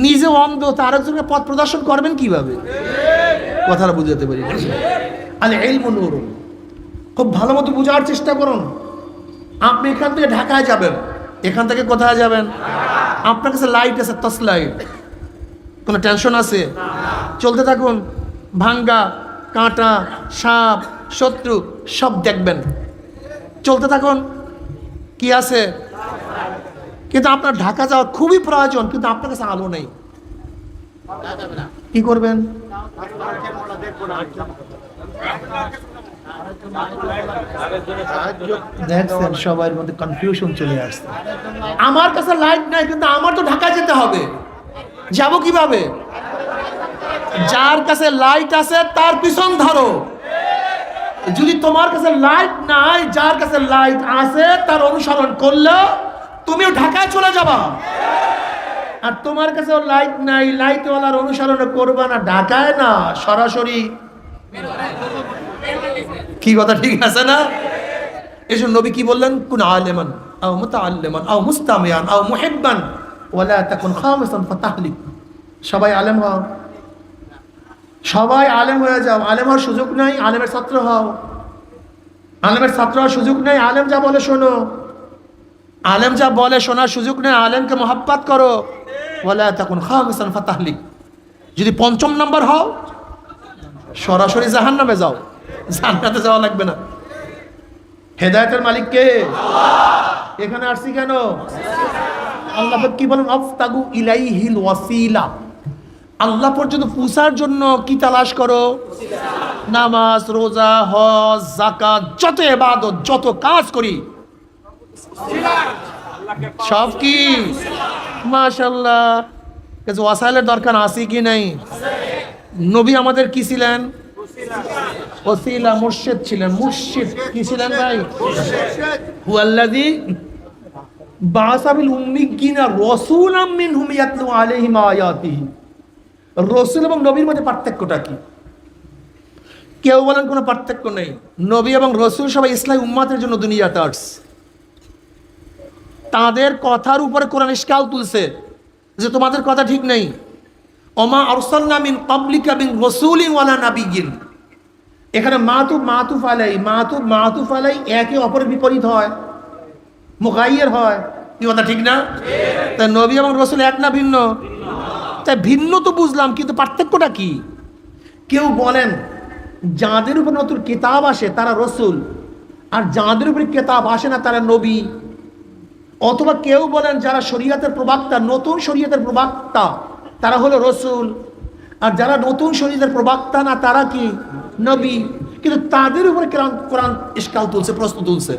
নিজে অন্ধ, তার একজনকে পথ প্রদর্শন করবেন কিভাবে? কথাটা বুঝাতে পারি। আল ইলমু নূরুন, খুব ভালো মতো বোঝার চেষ্টা করুন। আপনি এখান থেকে ঢাকায় যাবেন, এখান থেকে কোথায় যাবেন? আপনার কাছে লাইট আছে, টর্চ লাইট, কোনো টেনশন আছে? চলতে থাকুন, ভাঙ্গা, কাঁটা, সাপ, শত্রু সব দেখবেন, চলতে থাকুন। কি আছে? কিন্তু আপনার ঢাকা যাওয়ার খুবই প্রয়োজন, কিন্তু আপনার কাছে আলো নেই, কি করবেন? দেখছেন, সবার মধ্যে কনফিউশন চলে আসছে। আমার কাছে লাইট নাই, কিন্তু আমার তো ঢাকা যেতে হবে, যাব কিভাবে? যার কাছে লাইট আছে তার পিছন ধরো। যদি তোমার কাছে লাইট নাই, যার কাছে লাইট আছে তার অনুসরণ করলে তুমিও ঢাকায় চলে যাবা। আর তোমার কাছে লাইট নাই, লাইটওয়ালার অনুসরণ করবা না, ঢাকায় না, সরাসরি। কি কথা ঠিক আছে না? এজন্য নবী কি বললেন? কুন আলিমান আও মুতাআল্লিমান আও মুস্তামিয়ান আও মুহিব্বান ওয়ালা তাকুন খামিসান ফাতাহলিক। সবাই আলেম হও, সবাই আলেম হয়ে যাও। আলেম হওয়ার সুযোগ নাই, আলেমের ছাত্র হও। আলেমের ছাত্র হওয়ার সুযোগ নেই, আলেম যা বলে শোনো। আলেম যা বলে শোনার সুযোগ নেই, আলেমকে মহাব্বত করো। ওয়ালা তাকুন খামিসান ফাতাহলিক। যদি পঞ্চম নাম্বার হও, সরাসরি জাহান্নামে যাও, জান্নাতে যাওয়া লাগবে না। হেদায়েতের মালিক কে? আল্লাহ। এখানে আসছি কেন? আল্লাহ কি বলেন? আফতাগু ইলাইহিল ওয়াসিলা। আল্লাহ পর্যন্ত পৌঁছার জন্য কি তালাশ করো? নামাজ, রোজা, হজ, যাকাত, যত ইবাদত, যত কাজ করি সব কি? মাশাআল্লাহ। কিছু ওয়াসাইলের দরকার আছে কি নাই? নবী আমাদের কি ছিলেন? ওসিলা, মুর্শিদ ছিলেন। মুর্শিদ কি ছিলেন ভাই? হুয়াল্লাযী বাআসা বিল উম্মিয়িনা রাসূলাম মিনহুম ইয়াতলু আলাইহিম আয়াতিহি। রাসূল এবং নবীর মধ্যে পার্থক্যটা কি? কেউ বলেন কোনো পার্থক্য নেই। নবী এবং রাসূল সবাই ইসলামী উম্মতের জন্য দুনিয়াতে আসছে। তাদের কথার উপরে কোরআন ইশকাল তুলছে যে তোমাদের কথা ঠিক নেই। ওমা আরসালনা মিন ক্বাবলিকা মিন রাসূলিন ওয়ালা নাবিয়্যিন। এখানে মাতুফ আলাই একে অপরের বিপরীত হয়, মুগাইয়্যির হয়। কি কথা ঠিক না? তাই নবী এবং রাসূল এক না ভিন্ন? তাই ভিন্ন তো বুঝলাম, কিন্তু পার্থক্যটা কি? কেউ বলেন যাদের উপর নতুন কিতাব আসে তারা রাসূল, আর যাদের উপর কিতাব আসে না তারা নবী। অথবা কেউ বলেন যারা শরীয়তের প্রবক্তা, নতুন শরীয়তের প্রবক্তা, তারা হলো রাসূল, আর যারা নতুন শরীয়তের প্রবক্তা না তারা কি? নবী, কিন্তু তাদের উপরে কোরআন ইশকাল তুলছে, প্রশ্ন তুলছে।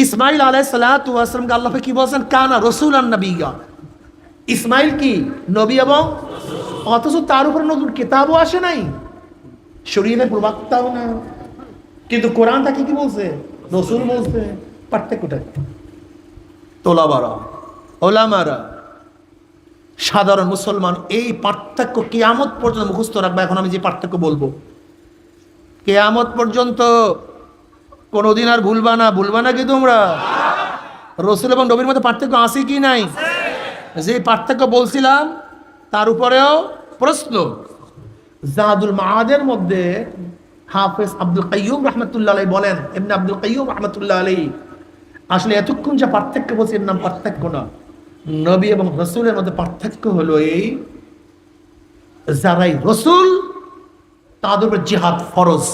ইসমাইল আলাইহিস সালাতু ওয়াস সালামকে আল্লাহ কি বলছেন? কানা রাসূলান নাবিয়্যা। ইসমাইল কি নবী এবং অথচ তার উপরে নতুন কিতাবও আসে নাই, শরীয়তের প্রবক্তাও না, কিন্তু কোরআন তাকে কি বলছে? রাসূল বলছে। পার্থক্যটা তোলাবারা, ওলামারা, সাধারণ মুসলমান এই পার্থক্য কিয়ামত পর্যন্ত মুখস্থ রাখবে। এখন আমি যে পার্থক্য বলবো কিয়ামত পর্যন্ত কোনোদিন আর ভুলবা না কি তোমরা? রাসূল এবং নবীর মধ্যে পার্থক্য আছে কি নাই? যে পার্থক্য বলছিলাম তার উপরেও প্রশ্ন। জাদুল মাআদের মধ্যে হাফেজ আব্দুল কাইয়ুম রাহমাতুল্লাহ আলাইহি বলেন, ইবনে আব্দুল কাইয়ুম রাহমাতুল্লাহ আলাইহি, আসলে এতক্ষণ যে পার্থক্য বলছি এর নাম পার্থক্য না, নবী এবং রাসূলের মধ্যে পার্থক্য হলো এই, যারাই রাসূল তাদের উপর জিহাদ ফরজ,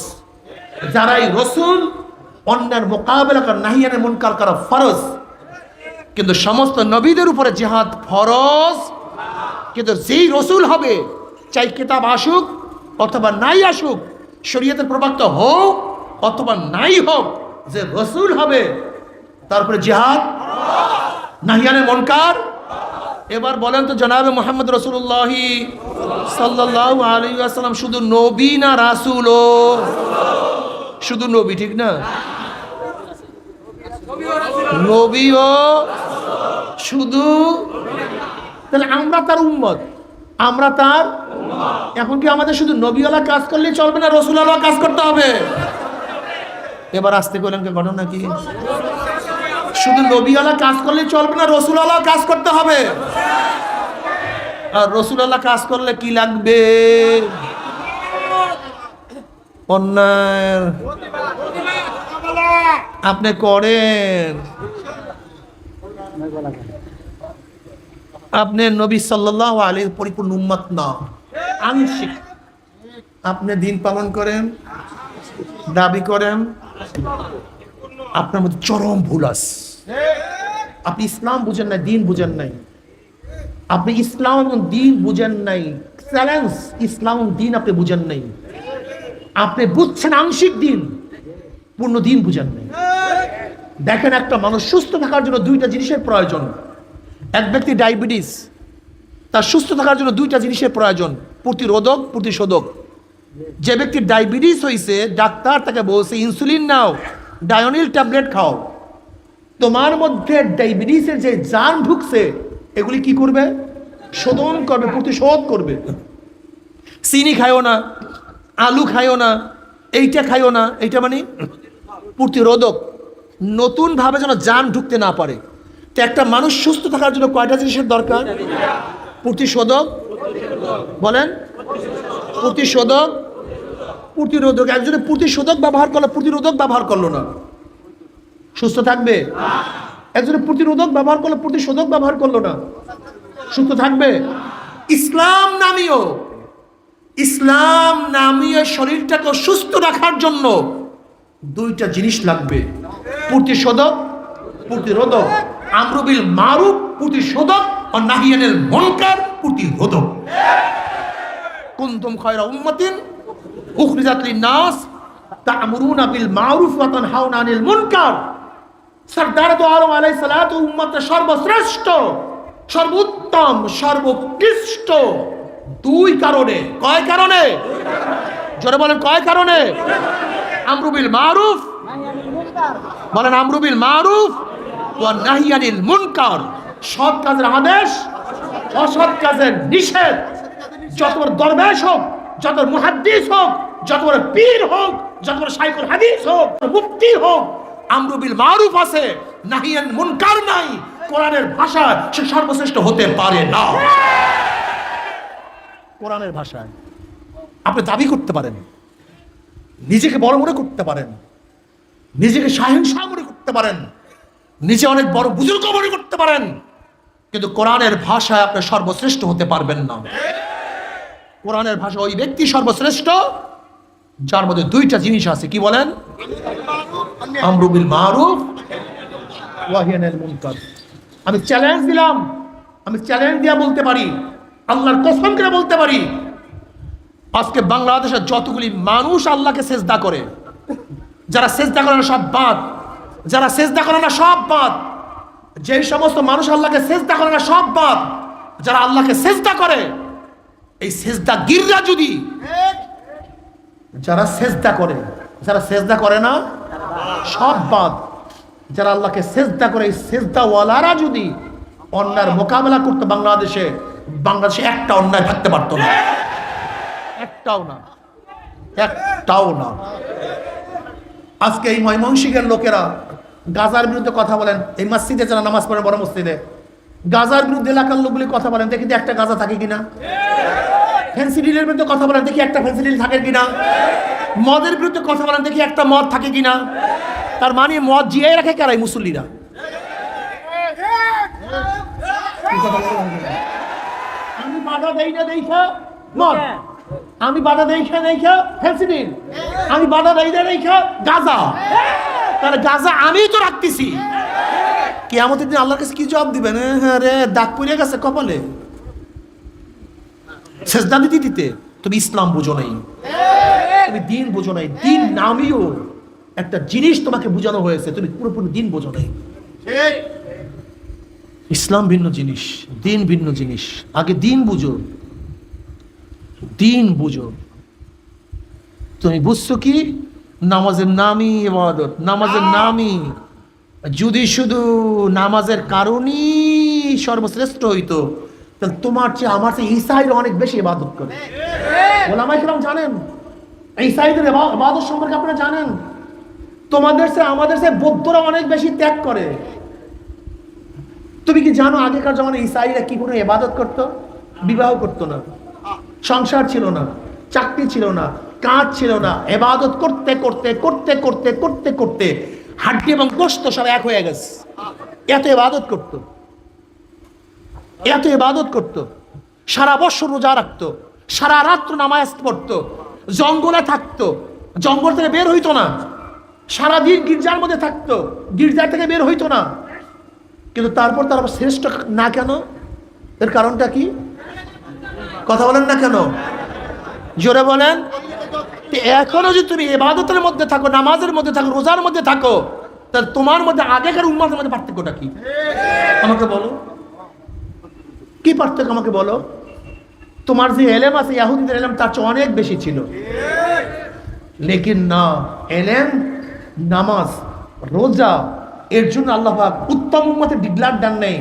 যারাই রাসূল অন্যের মোকাবেলা করা, নাহিয়ানে মুনকার করা ফরজ, কিন্তু সমস্ত নবীদের উপরে জিহাদ ফরজ। কিন্তু যেই রাসূল হবে, চাই কিতাব আসুক অথবা নাই আসুক, শরীয়তের প্রবক্তা হোক অথবা নাই হোক, যে রাসূল হবে তারপরে জিহাদ, নাহিয়ানে মুনকার। এবার বলেন তো জনাবে মুহাম্মদ রাসূলুল্লাহ সাল্লাল্লাহু আলাইহি ওয়াসাল্লাম শুধু নবী না রাসূলও? শুধু নবী, ঠিক না? নবীও শুধু, তাহলে আমরা তার উম্মত, আমরা তার। এখন কি আমাদের শুধু নবীওয়ালা কাজ করলে চলবে না, রাসূলওয়ালা কাজ করতে হবে? এবার আসতে করলেন ঘটনা কি? শুধু নবীওয়ালা কাজ করলে চলবে না, রাসূলওয়ালা কাজ করতে হবে। আর রাসূলওয়ালা কাজ করলে কি লাগবে? অন্যায় আপনি করেন, আপনি নবী সাল্লাল্লাহু আলাইহি পরিপূর্ণ উম্মত না, আংশিক। আপনি দিন পালন করেন, দাবি করেন, আপনার মধ্যে চরম ভুল আছে। আপনি ইসলাম বুঝেন নাই, দিন বুঝেন নাই। আপনি ইসলাম এবং দিন বুঝেন নাই, চ্যালেঞ্জ, ইসলাম এবং দিন আপনি বুঝেন নাই। আপনি বুঝছেন আংশিক দিন, পূর্ণ দিন বুঝেন নাই। দেখেন, একটা মানুষ সুস্থ থাকার জন্য দুইটা জিনিসের প্রয়োজন। এক ব্যক্তি ডায়াবেটিস, তার সুস্থ থাকার জন্য দুইটা জিনিসের প্রয়োজন, প্রতিরোধক, প্রতিশোধক। যে ব্যক্তির ডায়াবেটিস হয়েছে, ডাক্তার তাকে বলছে ইনসুলিন নাও, ডায়োনিল ট্যাবলেট খাও। তোমার মধ্যে ডায়াবেটিসের যে জার্ম ঢুকছে, এগুলি কি করবে? শোধন করবে, প্রতিশোধ করবে। চিনি খাইও না, আলু খাইও না, এইটা খাইও না, এইটা মানে প্রতিরোধক, নতুনভাবে যেন জার্ম ঢুকতে না পারে। তো একটা মানুষ সুস্থ থাকার জন্য কয়টা জিনিসের দরকার? প্রতিশোধক, বলেন, প্রতিশোধক, প্রতিরোধক। একজনে প্রতিশোধক ব্যবহার করলো, প্রতিরোধক ব্যবহার করলো না, সুস্থ থাকবে? একজনে প্রতিরোধক ব্যবহার করলো, প্রতিশোধক ব্যবহার করলো না, সুস্থ থাকবে? ইসলাম নামীয় শরীরটাকে সুস্থ রাখার জন্য দুইটা জিনিস লাগবে, প্রতিশোধক, প্রতিরোধক। আমরু বিল মারুফ প্রতিশোধক, ও নাহি আনিল মুনকার প্রতিরোধক। কুনতুম খায়রা উম্মাতিন উখরিজাত লিন-নাস তা'মুরুনা বিল মারুফ ওয়া তানহাউনা আনিল মুনকার। সরদার দো আলম আলাইহিস সালাতু উম্মতের সর্বশ্রেষ্ঠ, সর্বোত্তম, সর্বোৎকৃষ্ট দুই কারণে। কয় কারণে? জোরে বলেন, কয় কারণে? আমরু বিল মারুফ, বলেন আমরু বিল মারুফ ওয়া নাহি আনিল মুনকার। সৎ কাজের আদেশ, অসৎ কাজের নিষেধ। যত বড় দরবেশ হোক, যত বড় মুহাদ্দিস হোক, যত বড় পীর হোক, যত বড় শাইখুল হাদিস হোক, মুফতি হোক, আমরু বিল মারুফ আছে, নাহি আনিল মুনকার নাই। কোরআনের ভাষা সে সর্বশ্রেষ্ঠ হতে পারে না। কোরআনের ভাষায় আপনি দাবি করতে পারেন, নিজেকে বড় মনে করতে পারেন, নিজেকে শাহেনশাহ মনে করতে পারেন, নিজে অনেক বড় বুজুর্গ মনে করতে পারেন, কিন্তু কোরআনের ভাষায় আপনি সর্বশ্রেষ্ঠ হতে পারবেন না। কোরআনের ভাষা ওই ব্যক্তি সর্বশ্রেষ্ঠ যার মধ্যে দুইটা জিনিস আছে। কি বলেন? আমরু বিল মারুফ ওয়া নাহি আনিল মুনকার। আমি চ্যালেঞ্জ দিলাম, আমি চ্যালেঞ্জ দিয়া বলতে পারি, আল্লাহর কসম করে বলতে পারি, আজকে বাংলাদেশের যতগুলি মানুষ আল্লাহকে সেজদা করে, যারা সেজদা করে না সব বাদ, যারা সেজদা করে না সব বাদ, যেই সমস্ত মানুষ আল্লাহকে সেজদা করে না সব বাদ, যারা আল্লাহকে সেজদা করে, এই সেজদা গিররা যদি, যারা সেজদা করে, যারা সেজদা করে না সব বাদ, যারা আল্লাহকে সেজদা করে, এই সেজদাওয়ালারা যদি অন্যায়ের মোকাবেলা করতে বাংলাদেশে একটা অন্যায় থাকতে পারতো না, একটাও না, একটাও না। আজকে এই ময়মনসিংহের লোকেরা গাজার বিরুদ্ধে কথা বলেন, এই মসজিদে যারা নামাজ পড়ে বড় মসজিদে, গাজার বিরুদ্ধে এলাকার লোকগুলি কথা বলেন, দেখি একটা গাজা থাকে কিনা। ফেন্সিডিলের বিরুদ্ধে কথা বলেন, দেখি একটা ফেন্সিডিল থাকে কিনা। মদের বিরুদ্ধে কথা বলেন, দেখি একটা মদ থাকে কিনা। তার মানে মদ জিয়াই রাখে কারাই মুসল্লিরা। আমি বাধা দেই না দেখা মদ, আমি বাধা দেই দেখা ফেন্সিডিল, আমি বাধা দেই না দেখা গাজা। তাহলে গাজা আমি তো রাখতেছি, কিয়ামতের দিন আল্লাহর কাছে কি জবাব দিবেন? হ্যাঁ রে, দাগ পড়ে গেছে কপালে। সেজদা দিতে দিতে তুমি ইসলাম বুঝো নাই, তুমি দিন বুঝো নাই। দিন নামিও একটা জিনিস তোমাকে বুঝানো হয়েছে, তুমি পুরোপুরি দিন বুঝো নাই। ইসলাম ভিন্ন জিনিস, দিন ভিন্ন জিনিস। আগে দিন বুঝো, দিন বুঝো। তুমি বুঝছো কি? নামাজের নামই ইবাদত, নামাজের নামই। যদি শুধু নামাজের কারণেই সর্বশ্রেষ্ঠ হইতো, তাহলে তোমার চেয়ে আমার চেয়ে ঈসাইরা অনেক বেশি ইবাদত করে। ওলামায়ে কেরাম জানেন, ঈসাইদের ইবাদত সম্পর্কে আপনারা জানেন। তোমাদের চেয়ে আমাদের চেয়ে বৌদ্ধরা অনেক বেশি ত্যাগ করে। তুমি কি জানো আগেকার জমানায় ঈসাইরা কি করে ইবাদত করতো? বিবাহ করতো না, সংসার ছিল না, চাকরি ছিল না, কাজ ছিল না। ইবাদত করতে করতে করতে করতে করতে করতে হাড্ডি এবং গোশত সব এক হয়ে গেছে। এত ইবাদত করতো, এত ইবাদত করতো। সারা বছর রোজা রাখতো, সারা রাত্র নামাজ পড়তো, জঙ্গলে থাকতো, জঙ্গল থেকে বের হইতো না, সারাদিন গির্জার মধ্যে থাকতো, গির্জা থেকে বের হইতো না। কিন্তু তারপর তার শ্রেষ্ঠ না কেন? এর কারণটা কি? কথা বলেন না কেন? জোরে বলেন। এখনো যদি তুমি ইবাদতের মধ্যে থাকো, নামাজের মধ্যে থাকো, রোজার মধ্যে থাকো, তাহলে তোমার মধ্যে আগেকার উম্মতের মধ্যে পার্থক্যটা কি? আমাকে বলো, কি পার্থক্য আমাকে বলো। তোমার যে এলেম আছে ইহুদিদের এলেম তার চেয়ে অনেক বেশি ছিল। লেকিন না, এলেম, নামাজ, রোজা, এর জন্য আল্লাহ পাক উত্তম উম্মতের ডিক্লার দেন নাই।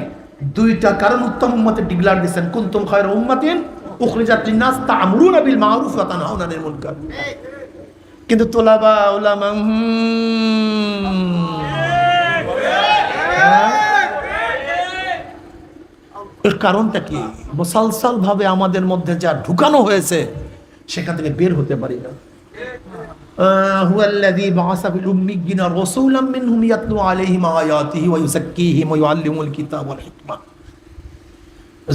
দুইটা কারণ উত্তম উম্মতের ডিক্লার দিয়েছেন, কুনতুম খায়রা উম্মাতিন উখরিজাত লিন-নাস তা'মুরুনা বিল মা'রুফ ওয়া তানহাউনা আনিল মুনকার। কিন্তু তোলাবা উলামা এর কারণটা কি? মুসালসাল ভাবে আমাদের মধ্যে যা ঢুকানো হয়েছে সেখান থেকে বের হতে পারি না। হুয়াল্লাযী বা'আসা ফিল উম্মিয়্যিনা রাসূলাম মিনহুম ইয়াতলু আলাইহিম আয়াতিহি ওয়া ইউযাক্কিহিম ওয়া ইউআল্লিমুল কিতাব ওয়াল হিকমা।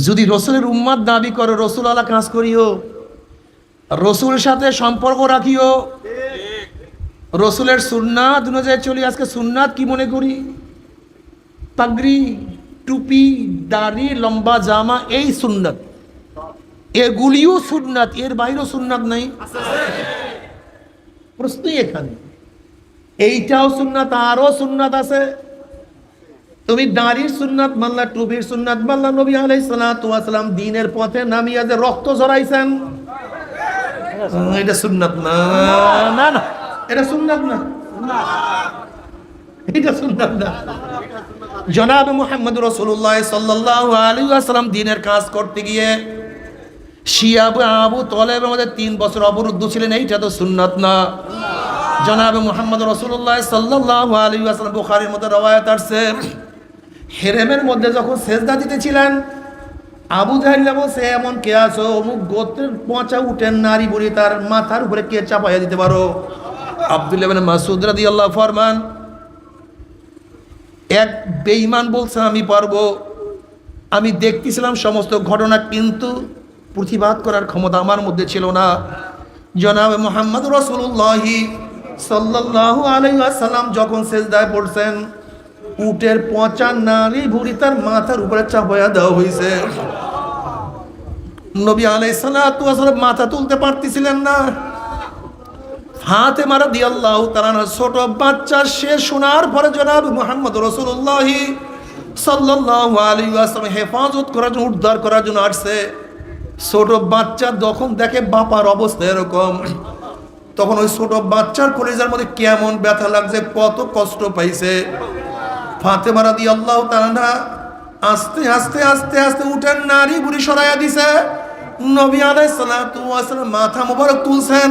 যদি রসুলের উম্মত দাবি করো, রসুল আলা কাজ করিও, রসুলের সাথে সম্পর্ক রাখিও, রসুলের সুন্নাত অনুযায়ী চলি। আজকে সুন্নাত কি মনে করি? পাগড়ি, টুপি, দাড়ি, লম্বা জামা, এই সুন্নাত। এগুলিও সুন্নাত, এর বাইরেও সুন্নাত নাই। প্রশ্নই এখানে। এইটাও সুন্নাত, আরো সুন্নাত আছে। তুমি দাড়ির সুন্নাত মানলা, টুপির সুন্নাত মানলা। নবী আলাইহিস সালাতু ওয়াস সালাম দ্বীনের পথে নামিয়া যে রক্ত ঝরাইছেন, এটা সুন্নাত না। না না, এটা সুন্নাত না, এটা সুন্নাত না। জনাব মুহাম্মদ রাসূলুল্লাহ সাল্লাল্লাহু আলাইহি ওয়াসাল্লাম দ্বীনের কাজ করতে গিয়ে শিয়া আবু তালেবের মধ্যে 3 বছর অবরুদ্ধ ছিলেন, এইটা তো সুন্নাত না। জনাব মুহাম্মদ রাসূলুল্লাহ সাল্লাল্লাহু আলাইহি ওয়াসাল্লাম, বুখারীর মধ্যে রওয়ায়াত আছে, হেরেমের মধ্যে যখন সেজদা দিতেছিলেন, আবু জাহেল বলছে, এমন কে আছো অমুক গোত্রের পচা উঠেন নারী বুড়ি, তার মাথার উপরে কে চাপাইয়া দিতে পারো? আব্দুল্লাহ ইবনে মাসউদ রাদিয়াল্লাহু ফরমান, এক বেঈমান বলছে আমি পারবো। আমি দেখতেছিলাম সমস্ত ঘটনা, কিন্তু প্রতিবাদ করার ক্ষমতা আমার মধ্যে ছিল না। জনাব মুহাম্মদ রাসূলুল্লাহ সাল্লাল্লাহু আলাইহি ওয়াসাল্লাম যখন সেজদায় পড়ছেন, উটের পচা নারী ভুঁড়ি তার মাথার উপরে চাপাইয়া দেওয়া হয়েছে। নবী আলাইহিস সালাতু ওয়াস সালাম মাথা তুলতে পারতেছিলেন না। ফাতেমা রাদিয়াল্লাহু তাআলা ছোট বাচ্চা, সে শোনার পরে জনাব মুহাম্মদ রাসূলুল্লাহ সাল্লাল্লাহু আলাইহি ওয়াসাল্লাম হেফাজত করার জন্য, উদ্ধার করার জন্য আসছে। ছোট বাচ্চা যখন দেখে বাবার অবস্থা এরকম, তখন ওই ছোট বাচ্চার কলিজার মধ্যে কেমন ব্যথা লাগছে, কত কষ্ট পাইছে। ফাতেমা রাদিয়াল্লাহু তাআলা আস্তে আস্তে আস্তে আস্তে উঠেন, নারী বুড়ি সরাইয়া দিছে। নবী আলাইহিস সালাতু ওয়াস সালাম মাথা মোবারক তুলছেন।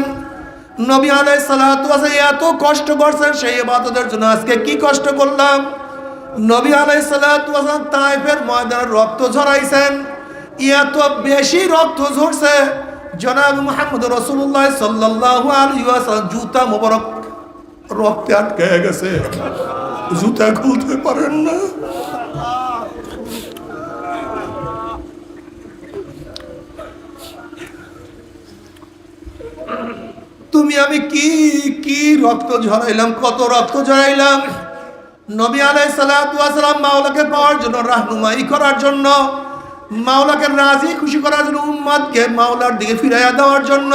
নবী আলাইহিস সালাতু ওয়াস সালাম এত কষ্ট করছেন সেই ইবাদতের জন্য, আজকে কি কষ্ট করলাম। নবী আলাইহিস সালাতু ওয়াস সালাম তায়েফের ময়দানে রক্ত ঝরাইছেন, এত বেশি রক্ত ঝরছে জনাব মুহাম্মদ রাসূলুল্লাহ সাল্লাল্লাহু আলাইহি ওয়াসাল্লাম জুতা মোবারক রক্তে আটকে গেছে, জুতা খুলতে পারেন না। তুমি আমি কি কি রক্ত ঝরাইলাম, কত রক্ত ঝরাইলাম। নবী আলাইহিস সালাতু ওয়াস সালাম মাওলাকে পাওয়ার জন্য, রাহনুমাই করার জন্য, মাওলাকে রাজি খুশি করার জন্য, উম্মতকে মাওলার দিকে ফিরাইয়া দেওয়ার জন্য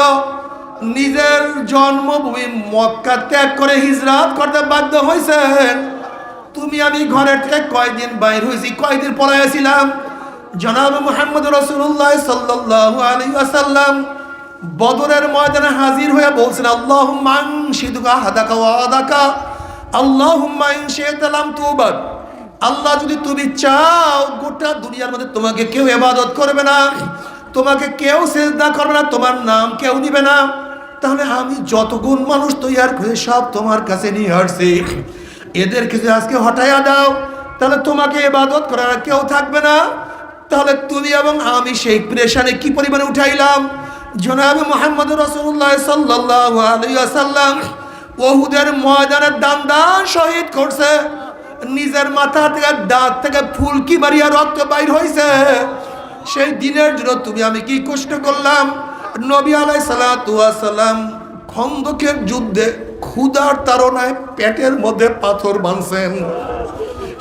নিজের জন্মভূমি মক্কা ত্যাগ করে হিজরত করতে বাধ্য হয়েছেন। তুমি আমি ঘরের থেকে কয়দিন বাইর হয়েছি, কয়দিন পলাইছিলাম। জনাব মুহাম্মদ রাসূলুল্লাহ সাল্লাল্লাহু আলাইহি ওয়াসাল্লাম বদরের ময়দানে হাজির হয়ে বলছেন, আল্লাহুম্মা আনশিদুকা হাদাকা ওয়া আদাকা, আল্লাহুম্মা ইন শি'তা লাম তুবাদ। আল্লাহ যদি তুমি চাও গোটা দুনিয়ার মধ্যে তোমাকে কেউ ইবাদত করবে না, তোমাকে কেউ সিজদা করবে না, তোমার নাম কেউ নিবে না, তাহলে আমি যতগুণ মানুষ তৈয়ার করে সব তোমার কাছে নিয়ে আসছি, এদেরকে যদি আজকে হটাইয়া দাও তাহলে তোমাকে ইবাদত করার কেউ থাকবে না। তাহলে তুমি এবং আমি সেই প্রেশারে কি পরিমাণে উঠাইলাম। জনাব মুহাম্মদ রাসূলুল্লাহ সাল্লাল্লাহু আলাইহি ওয়াসাল্লাম উহুদের ময়দানে দান শহীদ করছে, নিজের মাথা থেকে দাঁত থেকে ফুলকি মারিয়া রক্ত বাইর হয়েছে। সেই দিনের জন্য তুমি আমি কি কষ্ট করলাম। নবী আলাইহিস সালাতু ওয়াস সালাম খন্দকের যুদ্ধে ক্ষুধার তাড়নায় পেটের মধ্যে পাথর বাঁধছেন,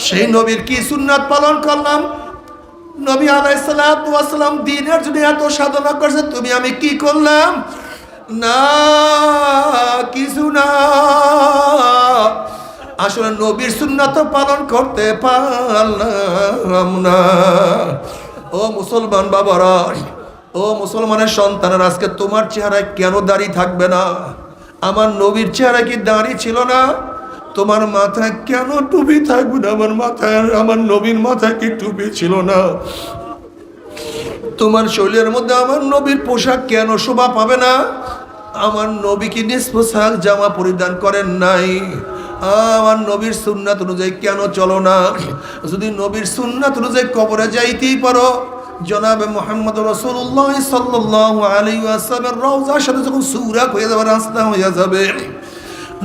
সেই নবীর কি সুন্নাত পালন করলাম। নবী আলাইহিস সালাতু ওয়াস সালাম দ্বীনের জন্য এত সাধনা করছে, তুমি আমি কি করলাম। না, কিছু না। আসলে নবীর সুন্নাত পালন করতে পারলাম না। ও মুসলমান বাবারা, ও মুসলমানের সন্তানের, আজকে তোমার চেহারায় কেন দাড়ি থাকবে না? আমার নবীর চেহারায় কি দাড়ি ছিল না? তোমার মাথায় কেন টুপি থাকবে না? আমার মাথায়, আমার নবীর মাথায় কি টুপি ছিল না? তোমার শরীরের মধ্যে আমার নবীর পোশাক কেন শোভা পাবে না? আমার নবী কি নিজ পোশাক জামা পরিধান করেন নাই? আমার নবীর সুন্নাত অনুযায়ী কেন চলো না? যদি নবীর সুন্নাত অনুযায়ী কবরে যাইতেই পারো, জনাবে মুহাম্মদ রাসূলুল্লাহ সাল্লাল্লাহু আলাইহি ওয়াসাল্লামের রওজার সাথে যখন সূরা হয়ে যাবে, রাস্তা হয়ে যাবে,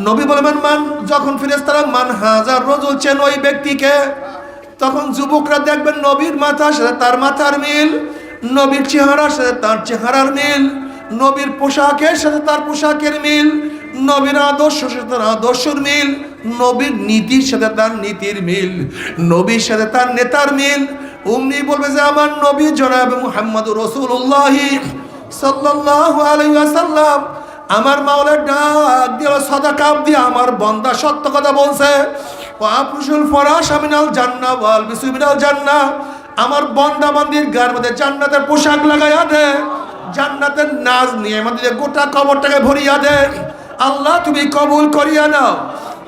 নবী বলবেন মান, যখন ফেরেশতারা মান হাজার রাজুল চেন ওই ব্যক্তিকে, তখন যুবকরা দেখবেন নবীর মাথার সাথে তার মাথার মিল, নবীর চেহারার সাথে তার চেহারার মিল, নবীর পোশাকের সাথে তার পোশাকের মিল, নবীর আদর্শের সাথে তার আদর্শের মিল, নবীর নীতির সাথে তার নীতির মিল, নবীর সাথে তার নেতার মিল। উম্মি বলবে যে আমার নবী জনাবে মুহাম্মদুর রাসূলুল্লাহ সাল্লাল্লাহু আলাইহি ওয়াসাল্লাম আমার মাওলার ডাক দিয়ে সাদাকা দিয়ে আমার বান্দা সত্য কথা বলছে। ওয়াফুশুল ফরাশা মিনাল জান্নাহ ওয়াল বিসু মিনাল জান্নাহ, আমার বান্দা বান্দির গায়ের মধ্যে জান্নাতের পোশাক লাগাইয়া দে, জান্নাতের নাজ নিয়ে আমাদের গোটা কবরটাকে ভরিয়া দে। আল্লাহ তুমি কবুল করিয়া নাও।